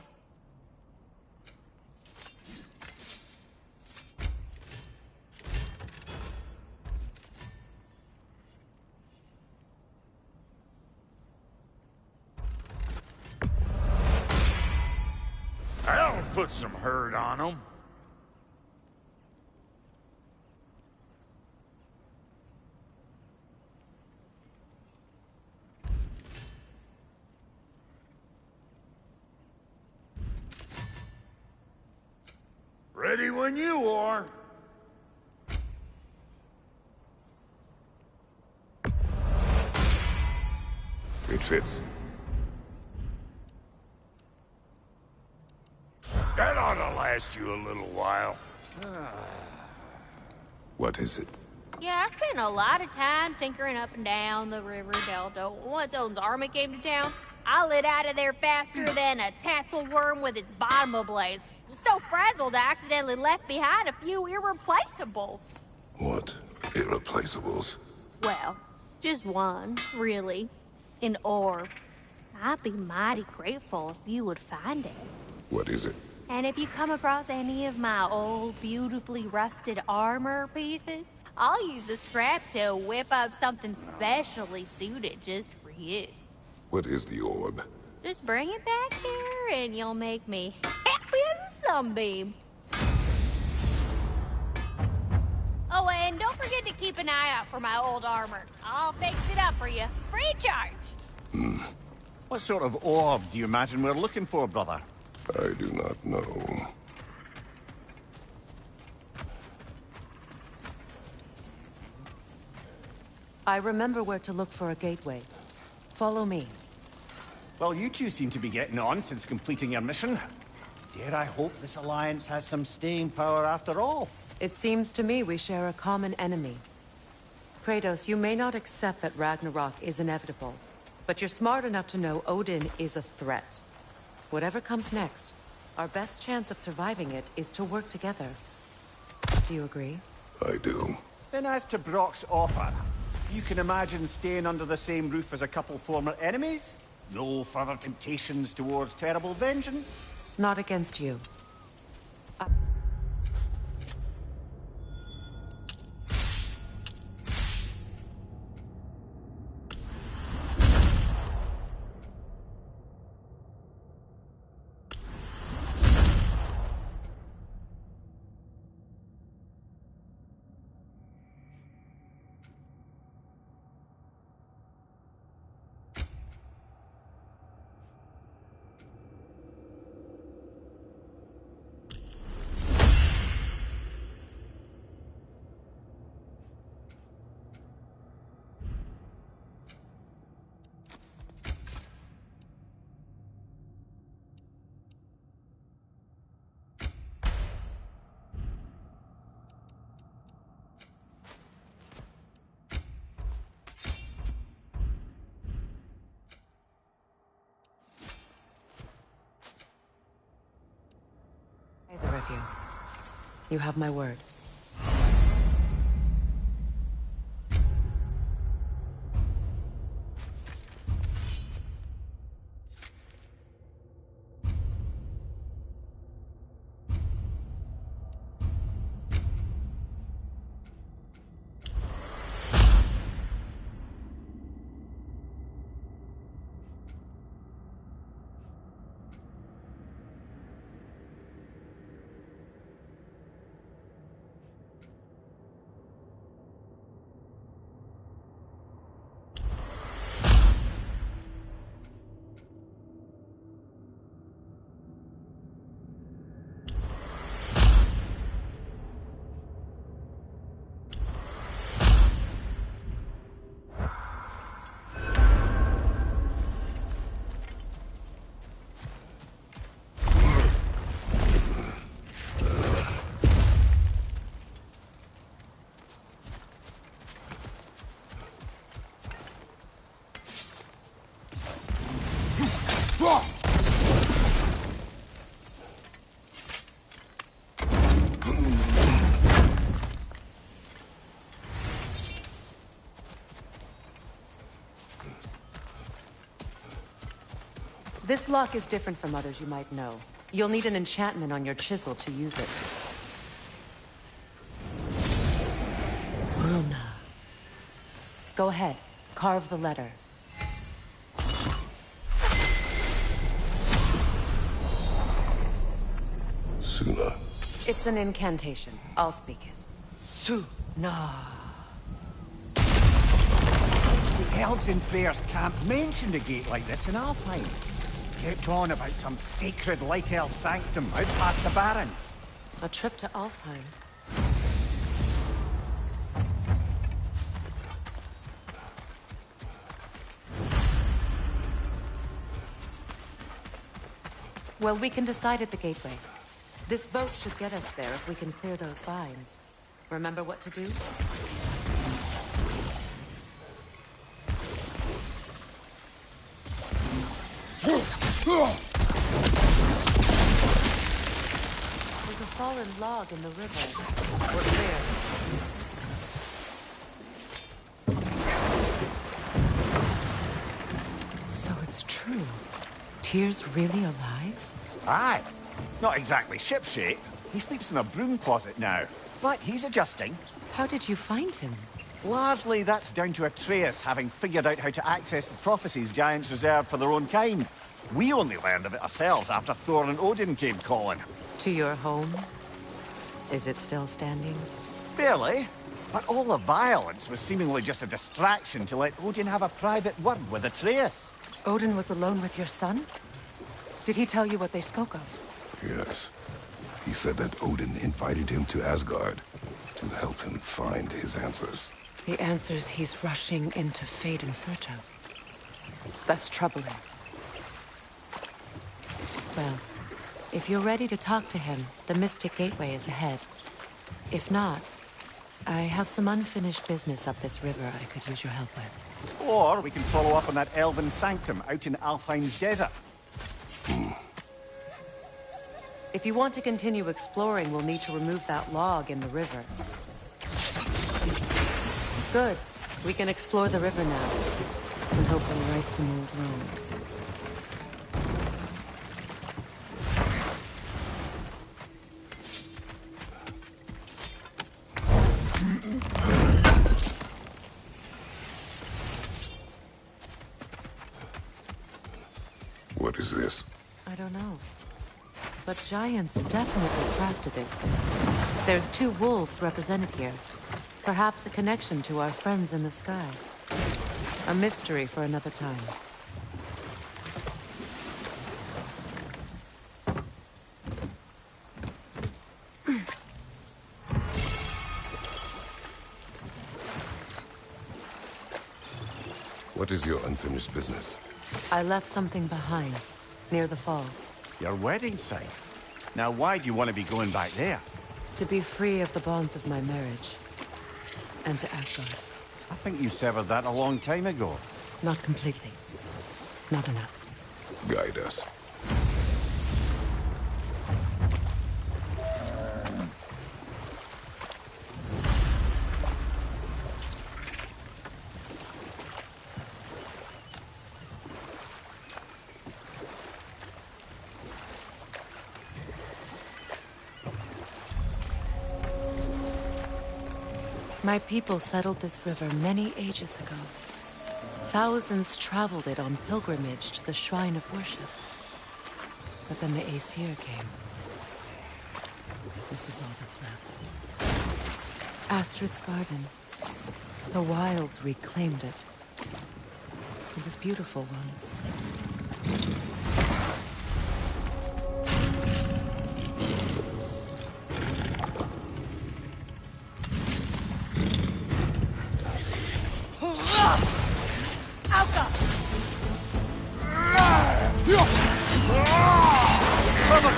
That'll put some hurt on them. Ready when you are. It fits. That ought to last you a little while. What is it? Yeah, I spent a lot of time tinkering up and down the river delta. Once Odin's army came to town, I lit out of there faster than a tassel worm with its bottom ablaze. So frazzled, I accidentally left behind a few irreplaceables. What? Irreplaceables? Well, just one, really. An orb. I'd be mighty grateful if you would find it. What is it? And if you come across any of my old, beautifully rusted armor pieces, I'll use the scrap to whip up something specially suited just for you. What is the orb? Just bring it back here and you'll make me happy as a sunbeam. Oh, and don't forget to keep an eye out for my old armor. I'll fix it up for you, free of charge. What sort of orb do you imagine we're looking for, brother? I do not know. I remember where to look for a gateway. Follow me. Well, you two seem to be getting on since completing your mission. Dare I hope this alliance has some staying power after all? It seems to me we share a common enemy. Kratos, you may not accept that Ragnarok is inevitable, but you're smart enough to know Odin is a threat. Whatever comes next, Our best chance of surviving it is to work together. Do you agree? I do. Then as to Brock's offer, you can imagine staying under the same roof as a couple former enemies? No further temptations towards terrible vengeance? Not against you. Either of you. You have my word. This lock is different from others you might know. You'll need an enchantment on your chisel to use it. Runa. Go ahead. Carve the letter. Suna. It's an incantation. I'll speak it. Suna. The elves in Freyr's camp mentioned a gate like this in Alfheim. Kept on about some sacred light elf sanctum out past the barrens. A trip to Alfheim. Well, we can decide at the gateway. This boat should get us there if we can clear those vines. Remember what to do? There's a fallen log in the river. We're clear. So it's true. Tyr's really alive? Aye. Not exactly shipshape. He sleeps in a broom closet now. But he's adjusting. How did you find him? Largely, that's down to Atreus having figured out how to access the prophecies giants reserve for their own kind. We only learned of it ourselves after Thor and Odin came calling. To your home? Is it still standing? Barely. But all the violence was seemingly just a distraction to let Odin have a private word with Atreus. Odin was alone with your son? Did he tell you what they spoke of? Yes. He said that Odin invited him to Asgard to help him find his answers. The answers he's rushing into fate in search of. That's troubling. Well, if you're ready to talk to him, the Mystic Gateway is ahead. If not, I have some unfinished business up this river I could use your help with. Or we can follow up on that elven sanctum out in Alfheim's desert. If you want to continue exploring, we'll need to remove that log in the river. Good. We can explore the river now. And hopefully right some old wrongs. What is this? I don't know. But giants definitely crafted it. There's 2 wolves represented here. Perhaps a connection to our friends in the sky. A mystery for another time. What is your unfinished business? I left something behind, near the falls. Your wedding site. Now, why do you want to be going back there? To be free of the bonds of my marriage. And to Asgard. I think you severed that a long time ago. Not completely. Not enough. Guide us. My people settled this river many ages ago. Thousands traveled it on pilgrimage to the shrine of worship. But then the Aesir came. This is all that's left. Astrid's garden. The wilds reclaimed it. It was beautiful once.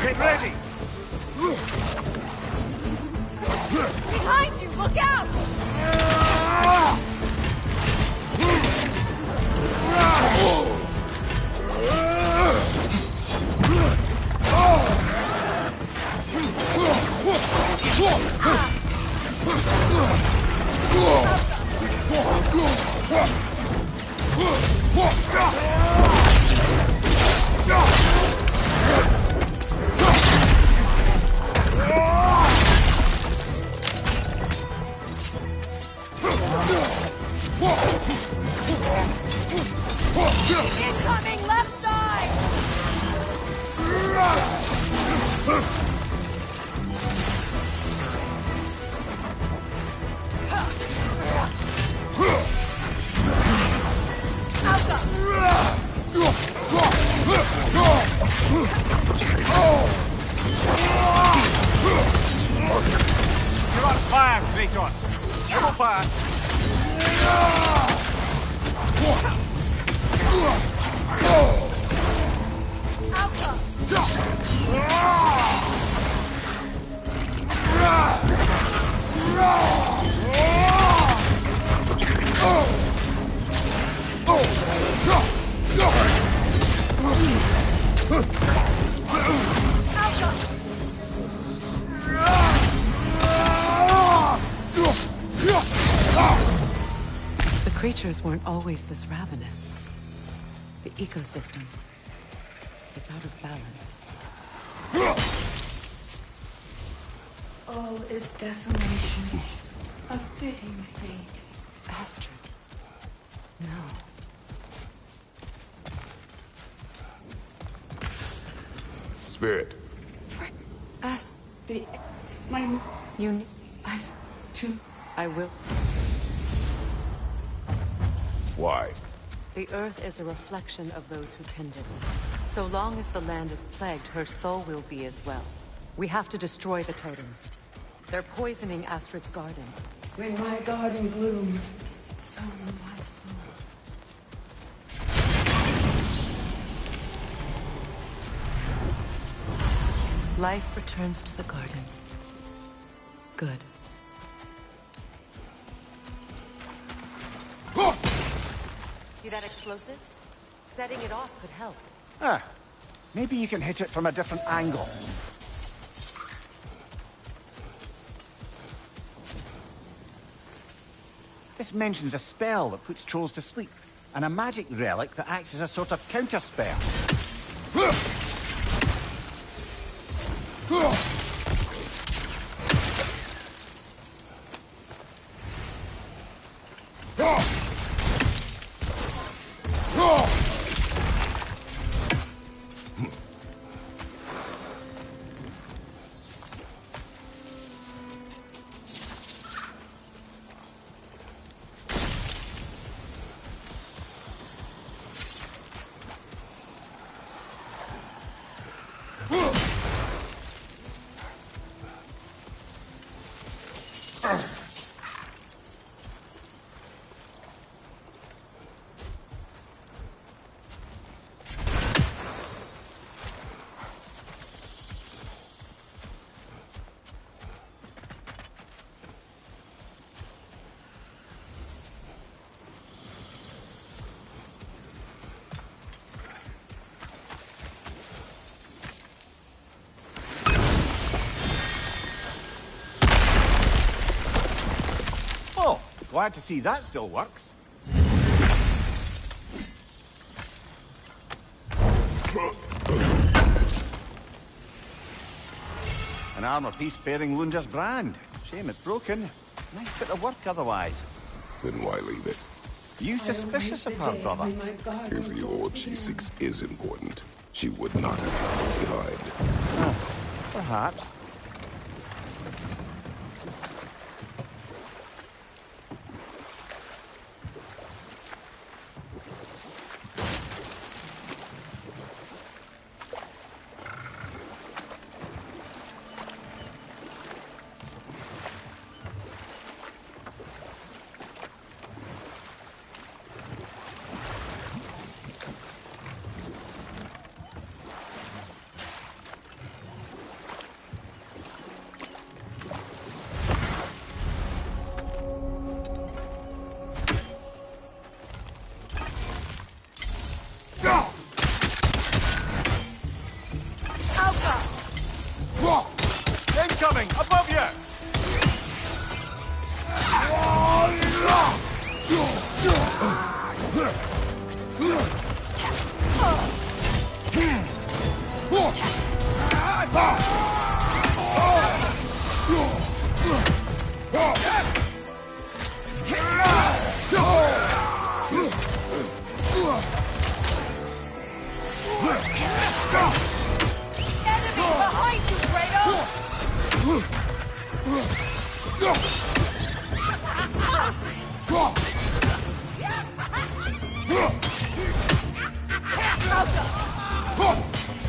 Get ready! Behind you! Look out! Incoming left side! You're on fire, Kratos! Double fire! The creatures weren't always this ravenous. The ecosystem. It's out of balance. All is desolation, a fitting fate. Astrid. No. Spirit. You... Us to... I will. Why? The earth is a reflection of those who tend it. So long as the land is plagued, her soul will be as well. We have to destroy the totems. They're poisoning Astrid's garden. When my garden blooms, so will my soul. Life returns to the garden. Good. See that explosive? Setting it off could help. Ah, maybe you can hit it from a different angle. This mentions a spell that puts trolls to sleep, and a magic relic that acts as a sort of counter-spell. Oh, glad to see that still works. An armor piece bearing Lunda's brand. Shame it's broken. Nice bit of work otherwise. Then why leave it? You suspicious of her, brother? If the orb she seeks is important, she would not have left it behind. Perhaps. Incoming! Above you! Enemy behind you, Kratos!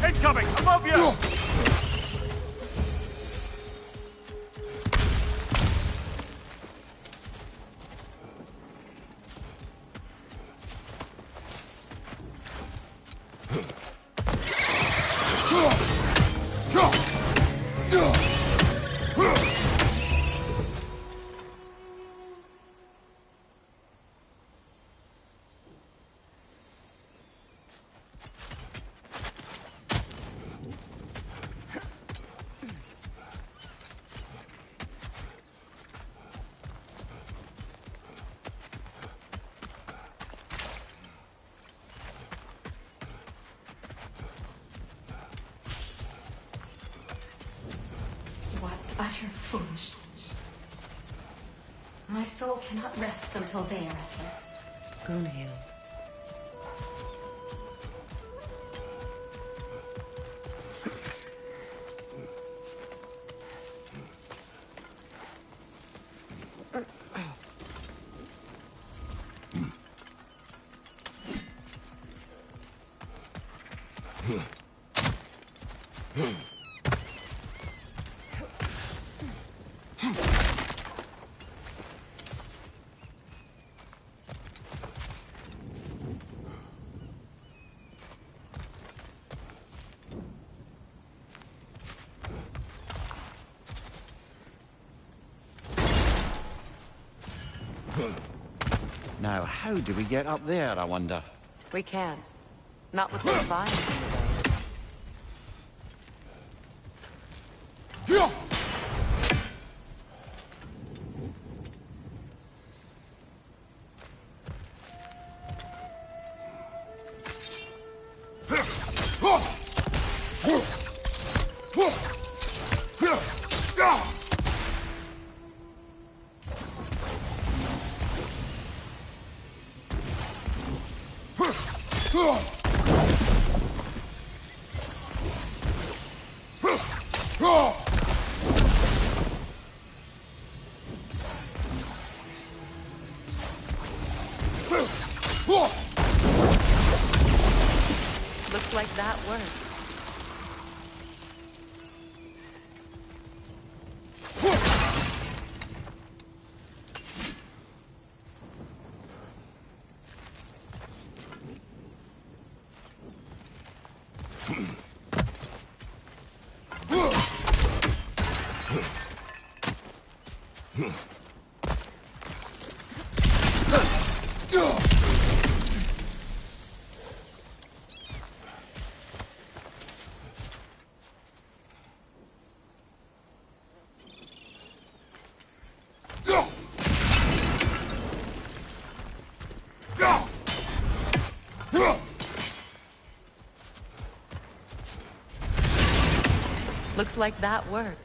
Incoming! Above you! What utter foolishness. My soul cannot rest until they are at rest. Gunhild. Now, how do we get up there, I wonder? We can't. Not with those vines in the way. Looks like that worked. Looks like that worked.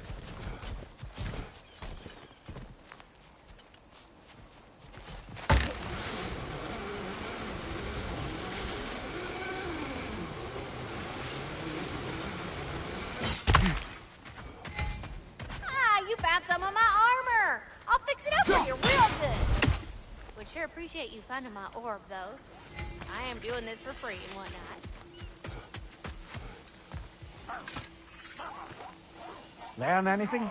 Ah, you found some of my armor. I'll fix it up for you real good. Would sure appreciate you finding my orb, though. I am doing this for free and whatnot. Learn anything?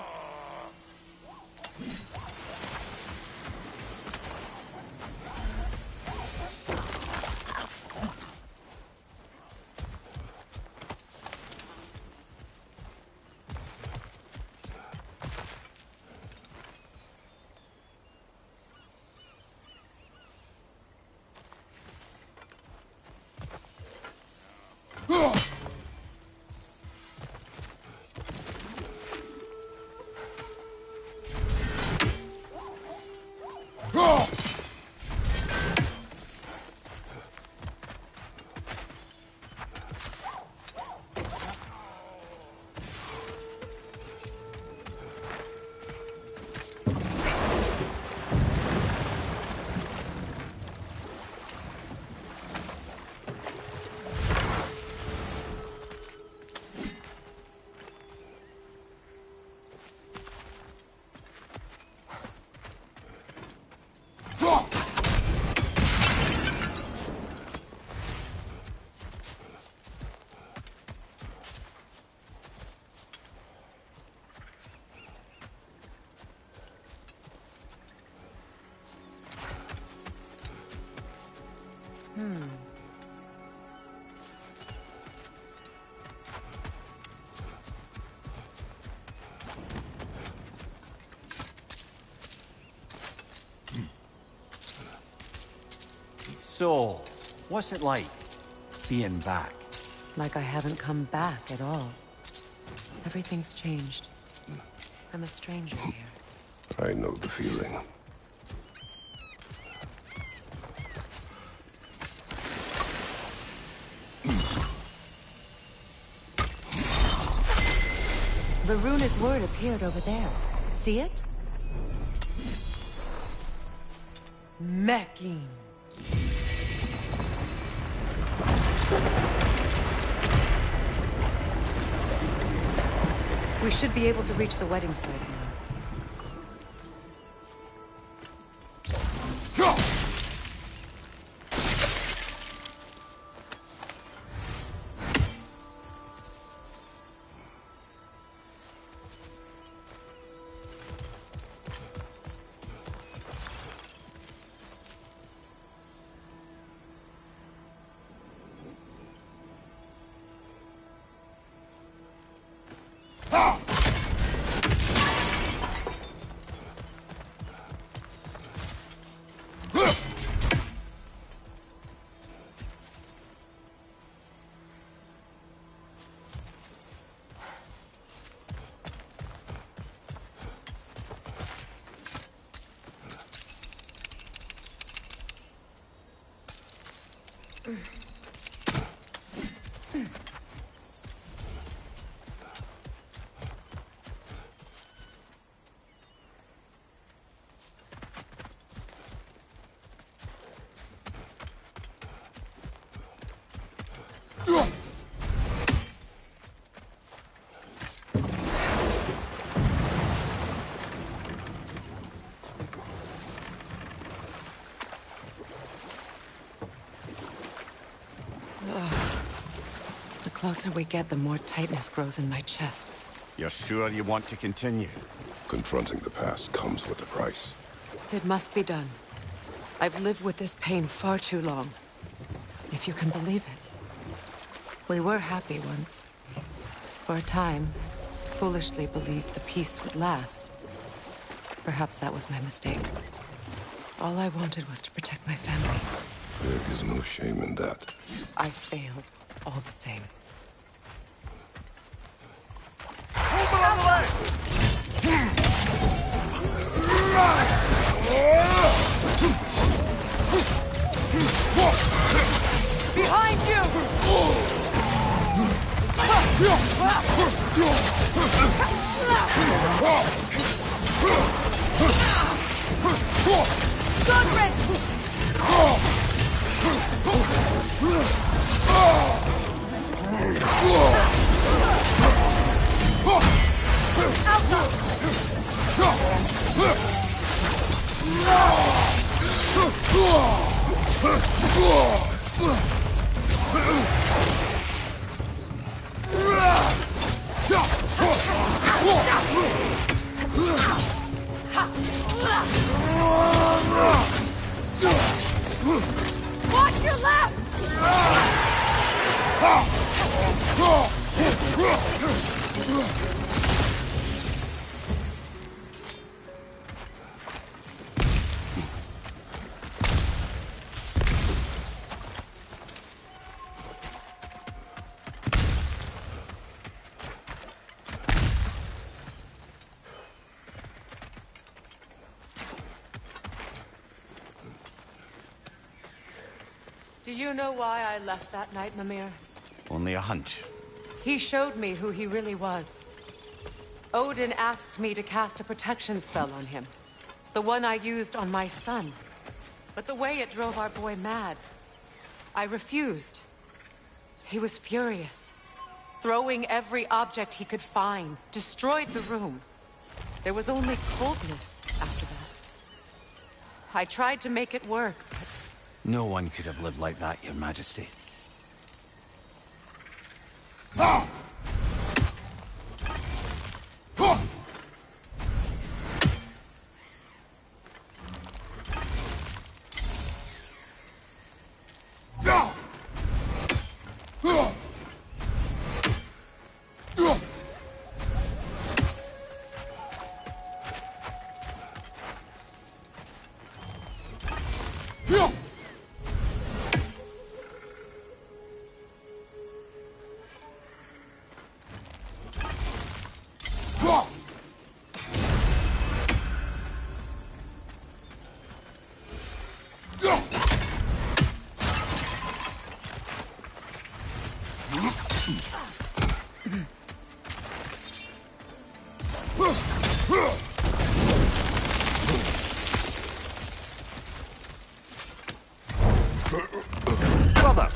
So, what's it like, being back? Like I haven't come back at all. Everything's changed. I'm a stranger here. I know the feeling. The runic word appeared over there. See it? Mecking. We should be able to reach the wedding site now. closer we get, the more tightness grows in my chest. You're sure you want to continue? Confronting the past comes with a price. It must be done. I've lived with this pain far too long. If you can believe it. We were happy once. For a time, foolishly believed the peace would last. Perhaps that was my mistake. All I wanted was to protect my family. There is no shame in that. I failed, all the same. Behind you! Watch your left! Do you know why I left that night, Mimir? Only a hunch. He showed me who he really was. Odin asked me to cast a protection spell on him. The one I used on my son. But the way it drove our boy mad, I refused. He was furious, throwing every object he could find, destroyed the room. There was only coldness after that. I tried to make it work, but... No one could have lived like that, Your Majesty. Brother,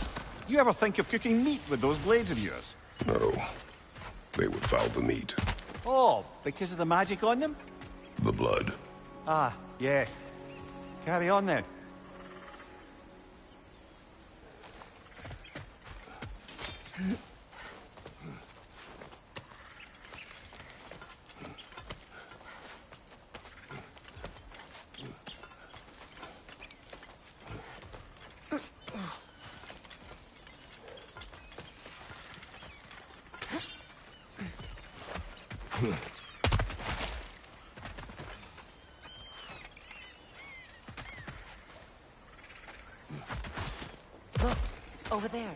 you ever think of cooking meat with those blades of yours? No. They would foul the meat. Oh, because of the magic on them? The blood. Ah, yes. Carry on then. Look, over there.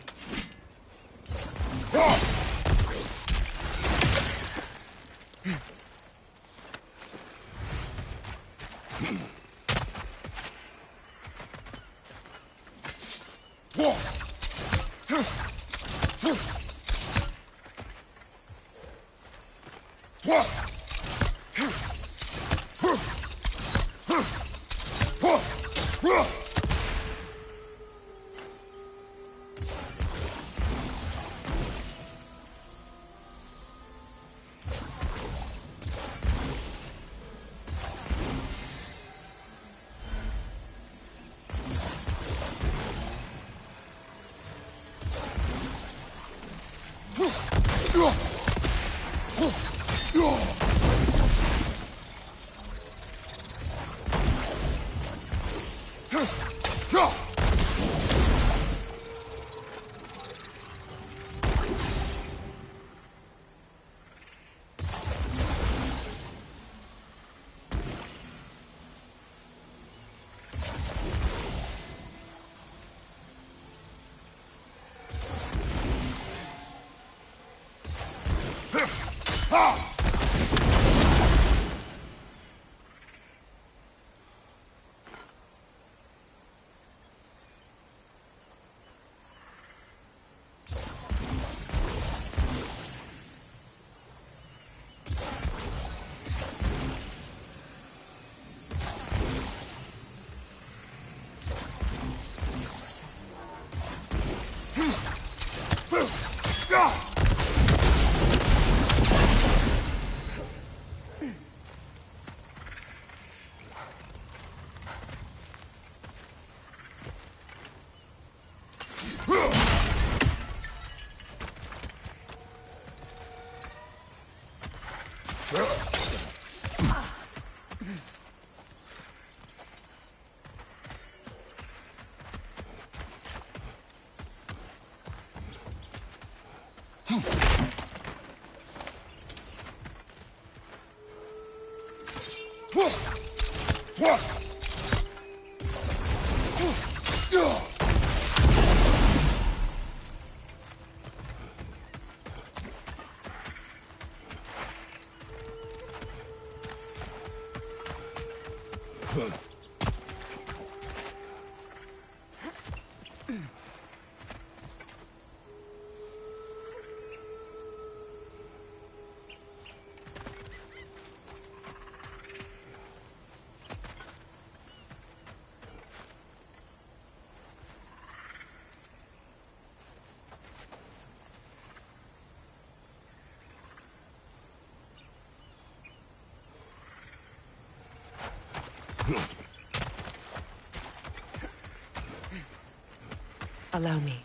Allow me.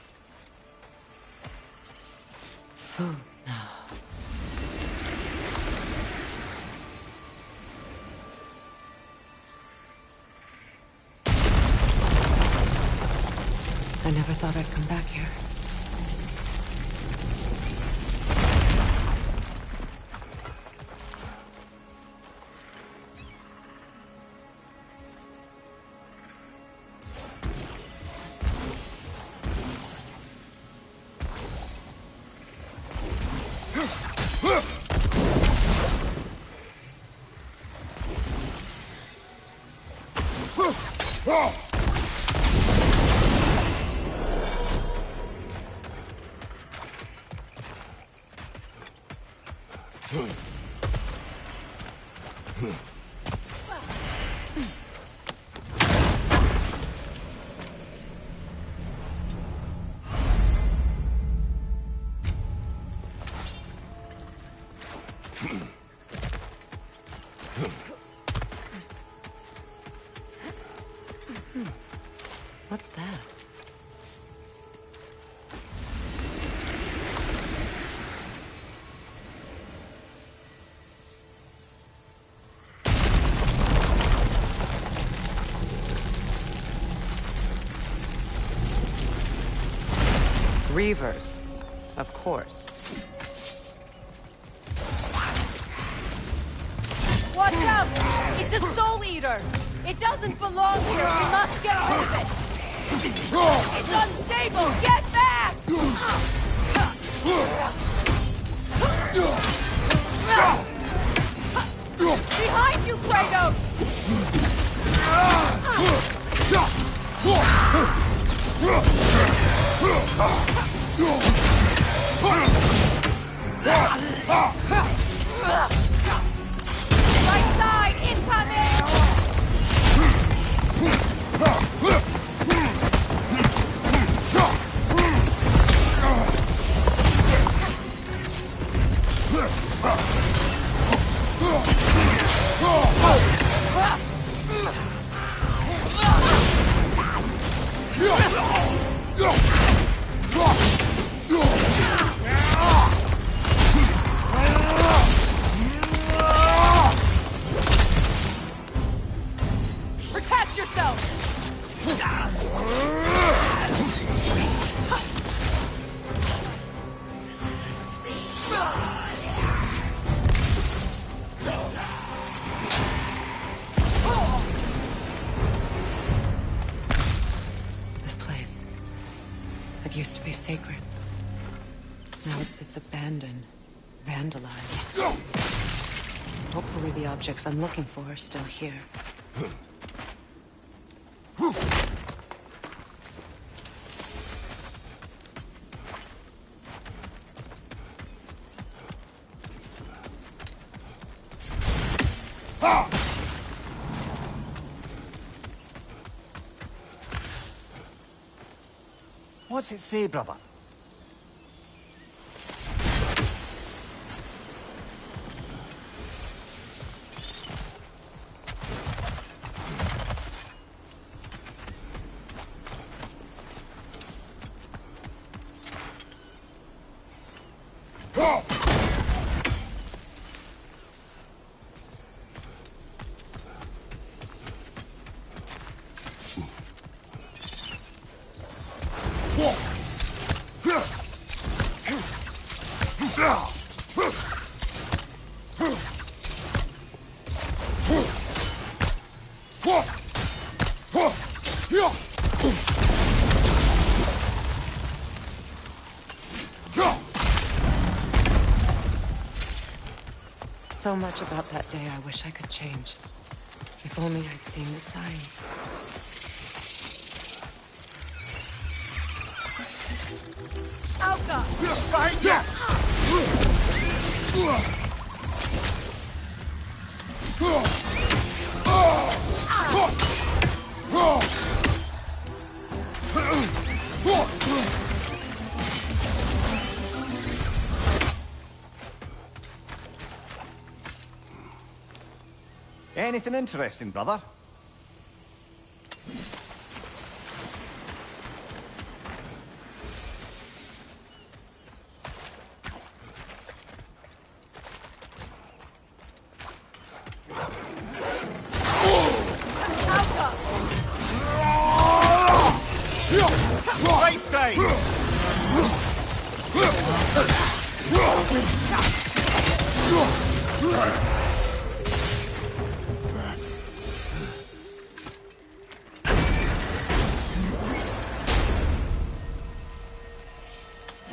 Food now. I never thought I'd come back here. What's that? Reavers, of course. Watch out! It's a soul eater! It doesn't belong here! We must get rid of it! It's unstable! Get back! Behind you, Kratos! Right side, incoming! Protect yourself! This place. It used to be sacred. Now it sits abandoned, vandalized. Hopefully the objects I'm looking for are still here. What's it say, brother? So much about that day I wish I could change. If only I'd seen the signs. Alka! Behind you! Anything interesting, brother? Right side!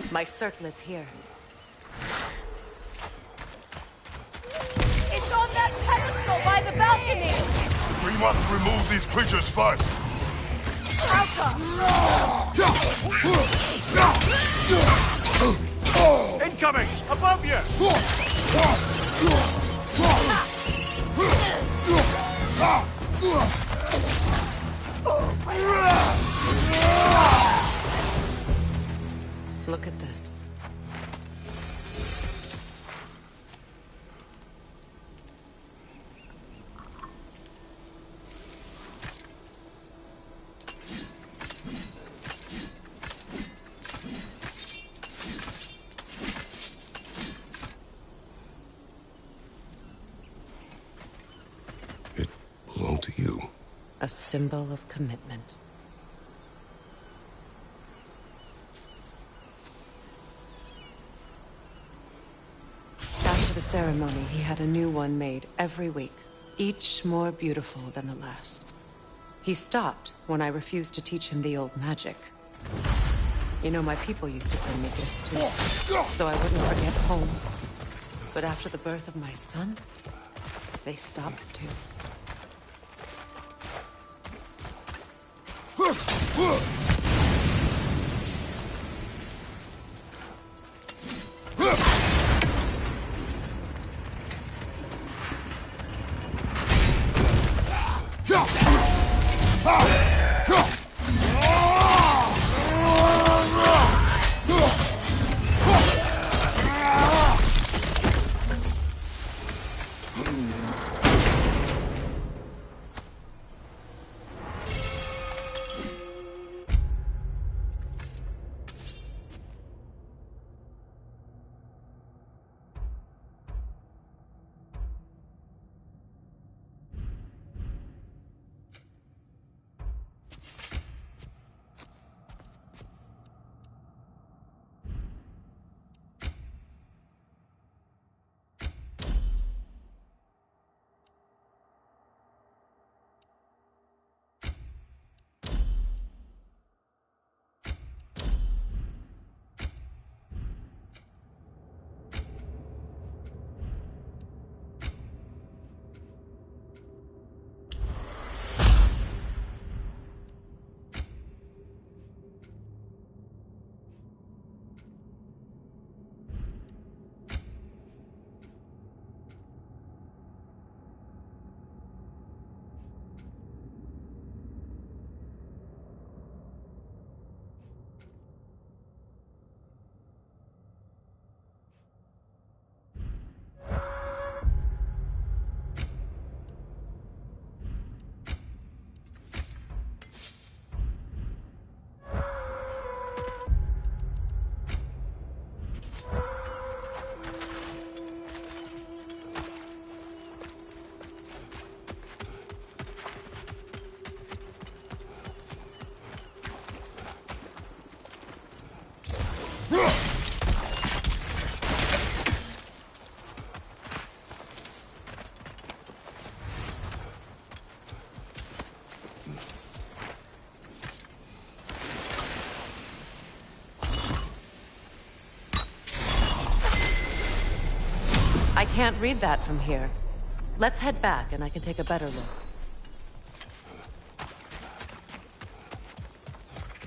My circlet's here. It's on that pedestal by the balcony! We must remove these creatures first. Incoming! Above you! Look at this. It belonged to you. A symbol of commitment. After the ceremony, he had a new one made every week, each more beautiful than the last. He stopped when I refused to teach him the old magic. You know, my people used to send me gifts too, so I wouldn't forget home. But after the birth of my son, they stopped too. can't read that from here. Let's head back and I can take a better look.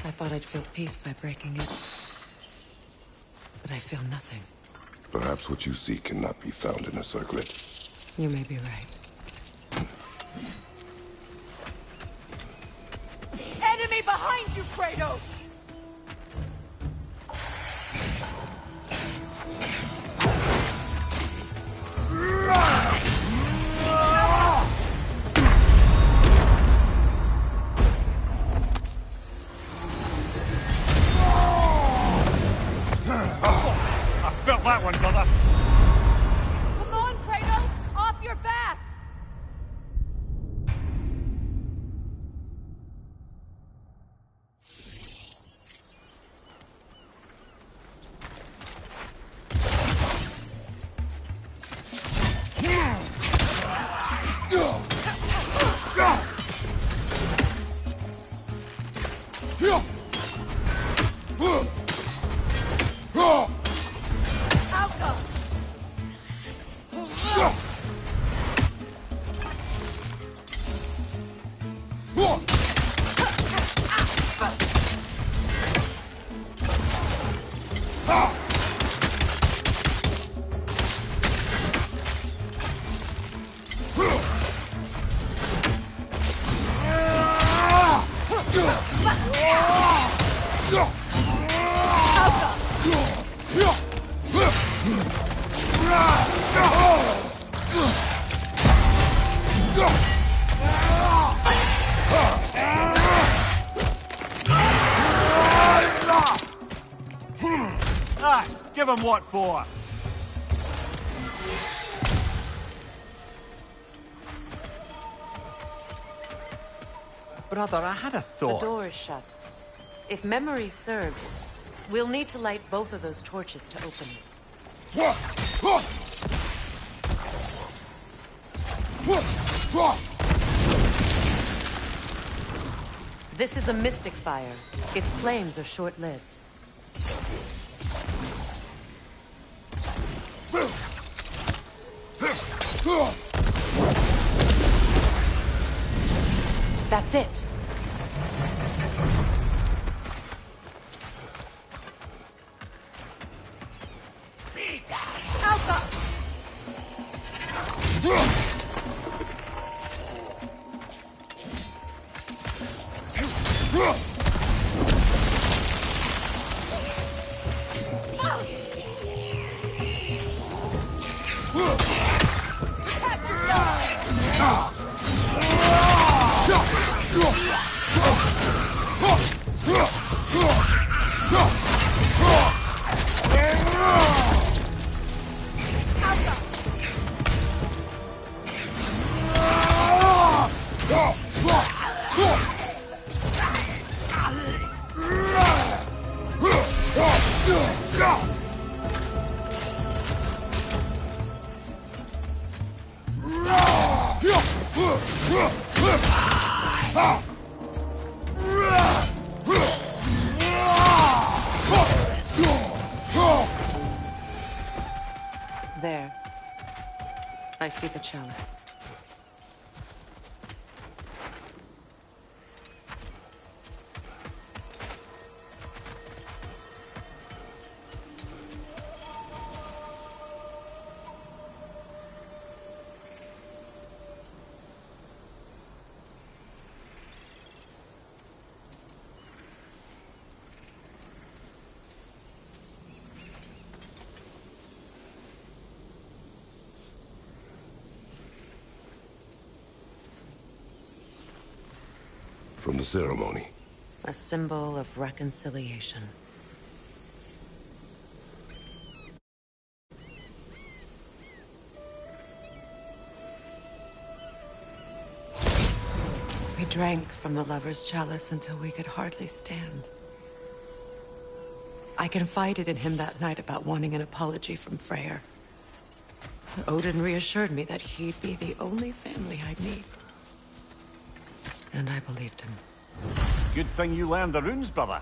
I thought I'd feel peace by breaking it. But I feel nothing. Perhaps what you seek cannot be found in a circlet. You may be right. Enemy behind you, Kratos! I felt that one, brother. Come on, Kratos! Off your back! Give him what for? Brother, I had a thought. The door is shut. If memory serves, we'll need to light both of those torches to open it. This is a mystic fire. Its flames are short-lived. That's it. There. I see the chalice. From the ceremony. A symbol of reconciliation. We drank from the lover's chalice until we could hardly stand. I confided in him that night about wanting an apology from Freyr. Odin reassured me that he'd be the only family I'd need. And I believed him. Good thing you learned the runes, brother.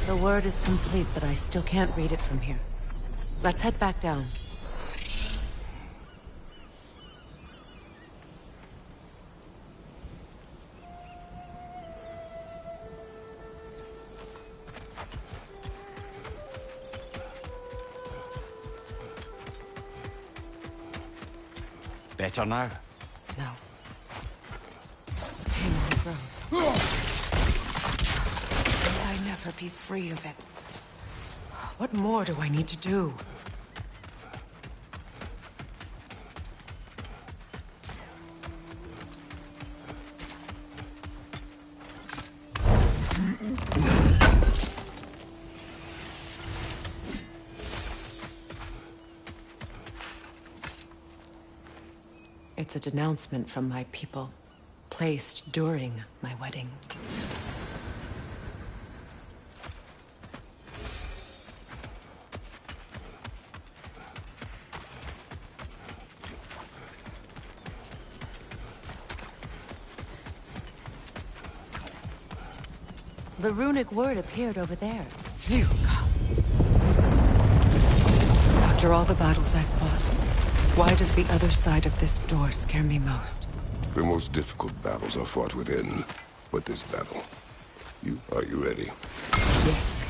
The word is complete, but I still can't read it from here. Let's head back down. Better now? No. Pain only grows. May I never be free of it? What more do I need to do? It's a denouncement from my people, placed during my wedding. The runic word appeared over there. Phew. After all the battles I've fought, why does the other side of this door scare me most? The most difficult battles are fought within. But this battle, are you ready? Yes.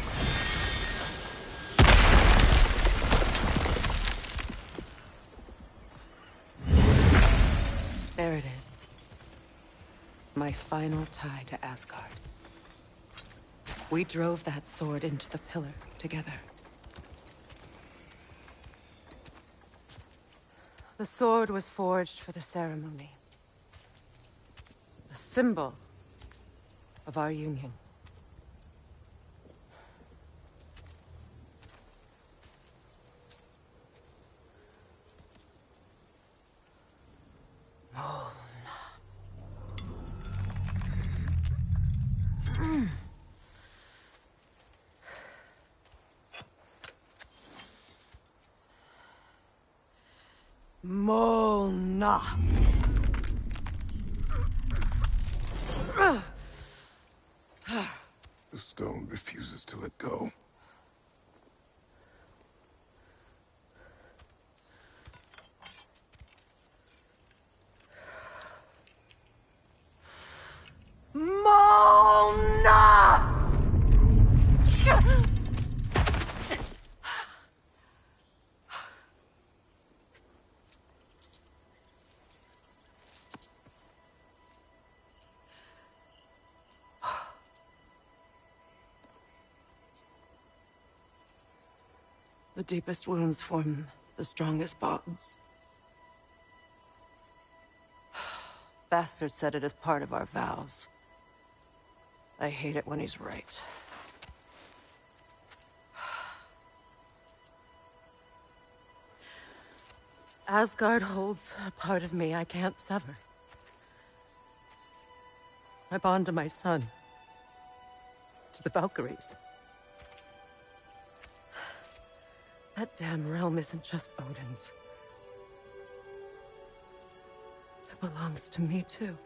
There it is. My final tie to Asgard. We drove that sword into the pillar together. The sword was forged for the ceremony. A symbol of our union. Mona. The stone refuses to let go. Mona! The deepest wounds form the strongest bonds. Bastard said it as part of our vows. I hate it when he's right. Asgard holds a part of me I can't sever. I bond to my son. To the Valkyries. That damn realm isn't just Odin's. It belongs to me, too.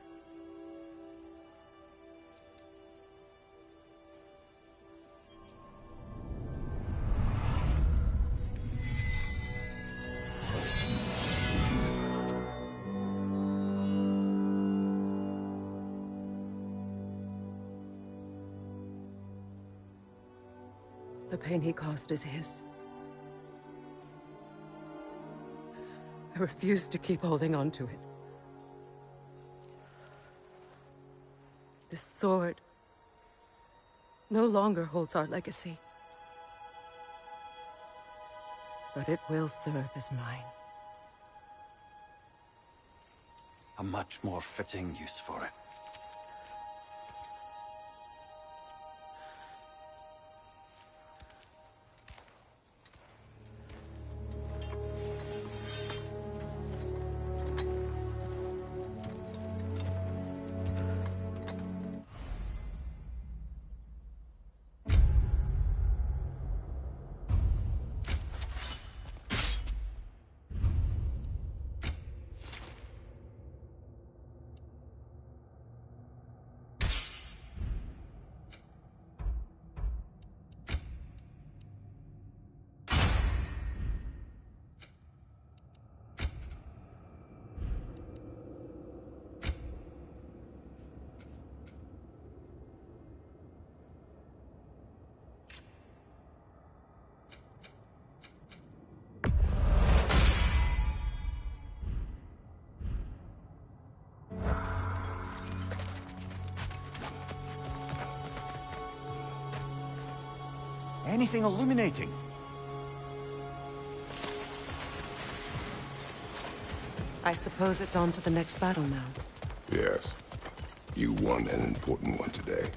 The pain he caused is his. I refuse to keep holding on to it. This sword no longer holds our legacy. But it will serve as mine. A much more fitting use for it. Anything illuminating? I suppose it's on to the next battle now. Yes. You won an important one today.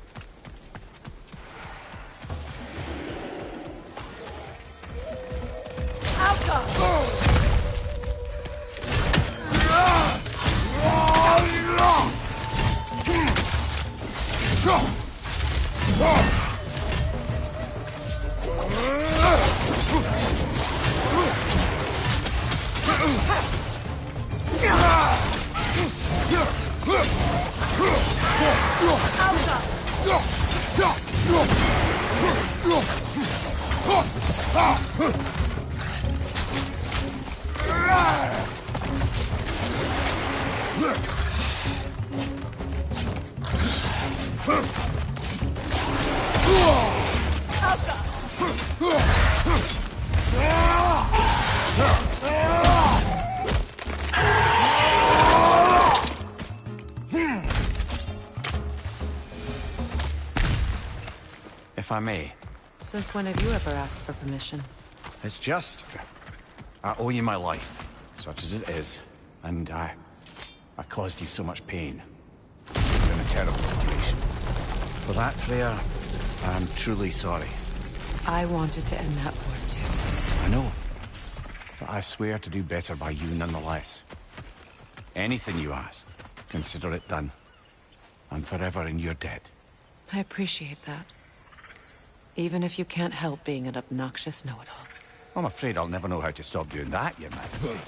If I may. Since when have you ever asked for permission? It's just... I owe you my life, such as it is. And I caused you so much pain. You're in a terrible situation. For that, Freya, I'm truly sorry. I wanted to end that war too. I know. But I swear to do better by you nonetheless. Anything you ask, consider it done. I'm forever in your debt. I appreciate that. Even if you can't help being an obnoxious know-it-all. I'm afraid I'll never know how to stop doing that, Your Majesty.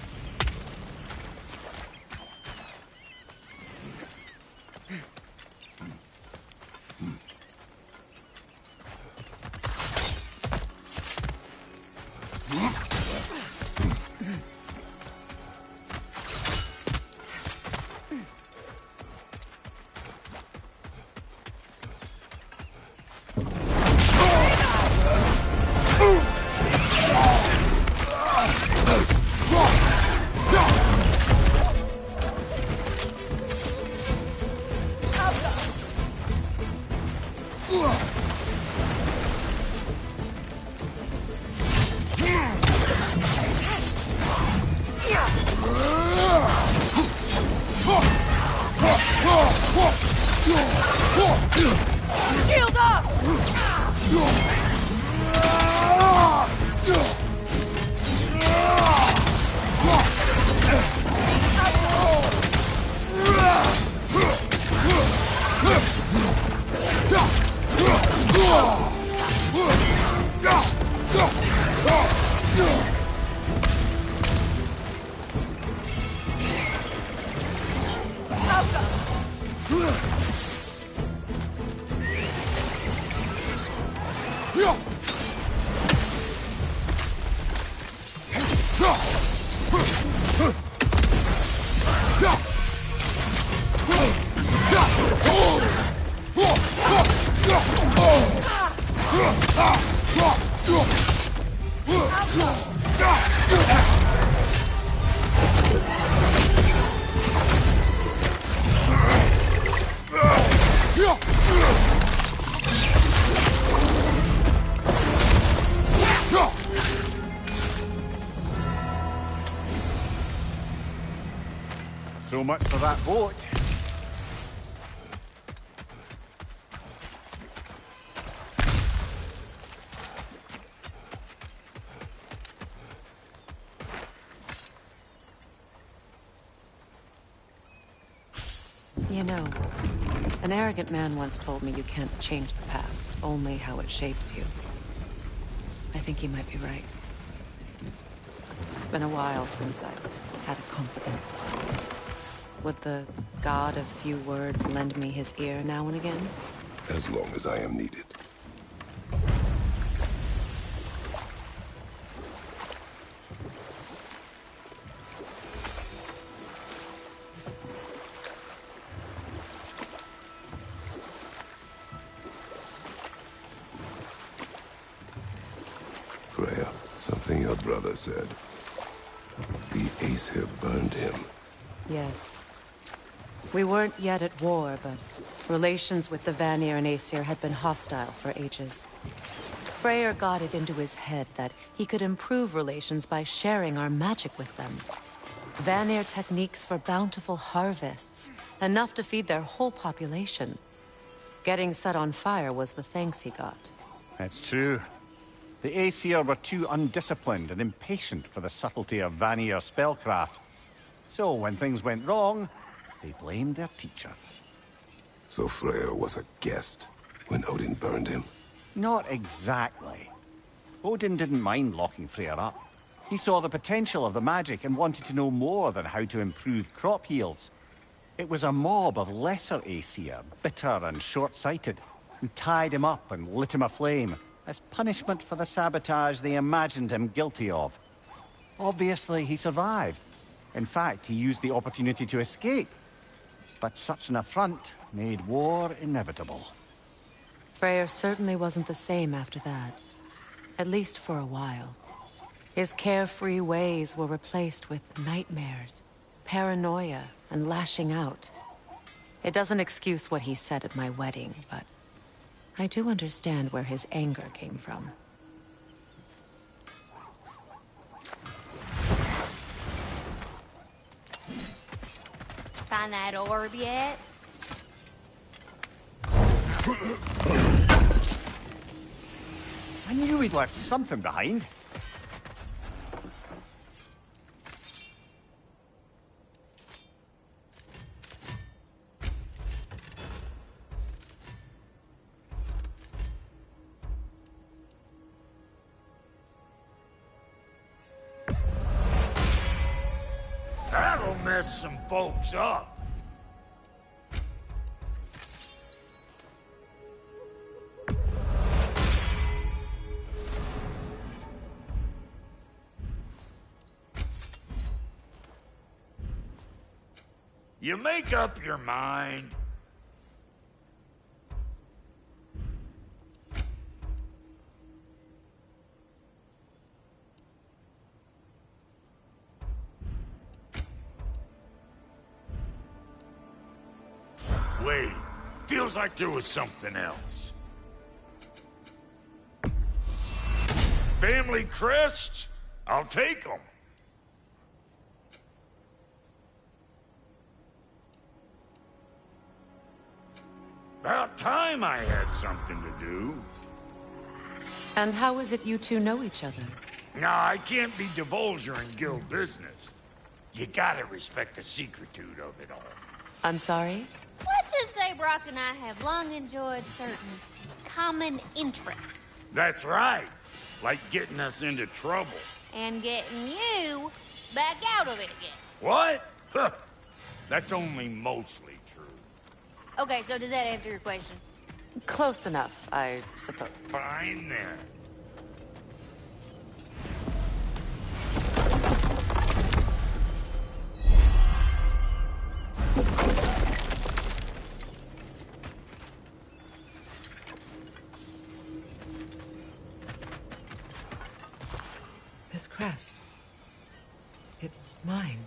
Shield up! So much for that boat. You know, an arrogant man once told me you can't change the past, only how it shapes you. I think he might be right. It's been a while since I've had a confidant. Would the god of few words lend me his ear now and again? As long as I am needed. Freya, something your brother said. The Aesir burned him. Yes. We weren't yet at war, but relations with the Vanir and Aesir had been hostile for ages. Freyr got it into his head that he could improve relations by sharing our magic with them. Vanir techniques for bountiful harvests, enough to feed their whole population. Getting set on fire was the thanks he got. That's true. The Aesir were too undisciplined and impatient for the subtlety of Vanir spellcraft. So when things went wrong, they blamed their teacher. So Freyr was a guest when Odin burned him? Not exactly. Odin didn't mind locking Freyr up. He saw the potential of the magic and wanted to know more than how to improve crop yields. It was a mob of lesser Aesir, bitter and short-sighted, who tied him up and lit him aflame, as punishment for the sabotage they imagined him guilty of. Obviously, he survived. In fact, he used the opportunity to escape. But such an affront made war inevitable. Freyr certainly wasn't the same after that. At least for a while. His carefree ways were replaced with nightmares, paranoia, and lashing out. It doesn't excuse what he said at my wedding, but I do understand where his anger came from. Find that orb yet? I knew he'd left something behind. That'll mess some folks up. You make up your mind. Wait, feels like there was something else. Family crests? I'll take them. About time I had something to do. And how is it you two know each other? Nah, I can't be divulger in guild business. You gotta respect the secretude of it all. I'm sorry? Let's just say Brock and I have long enjoyed certain common interests. That's right. Like getting us into trouble. And getting you back out of it again. What? Huh. That's only mostly true. Okay, so does that answer your question? Close enough, I suppose. Fine then. This crest. It's mine.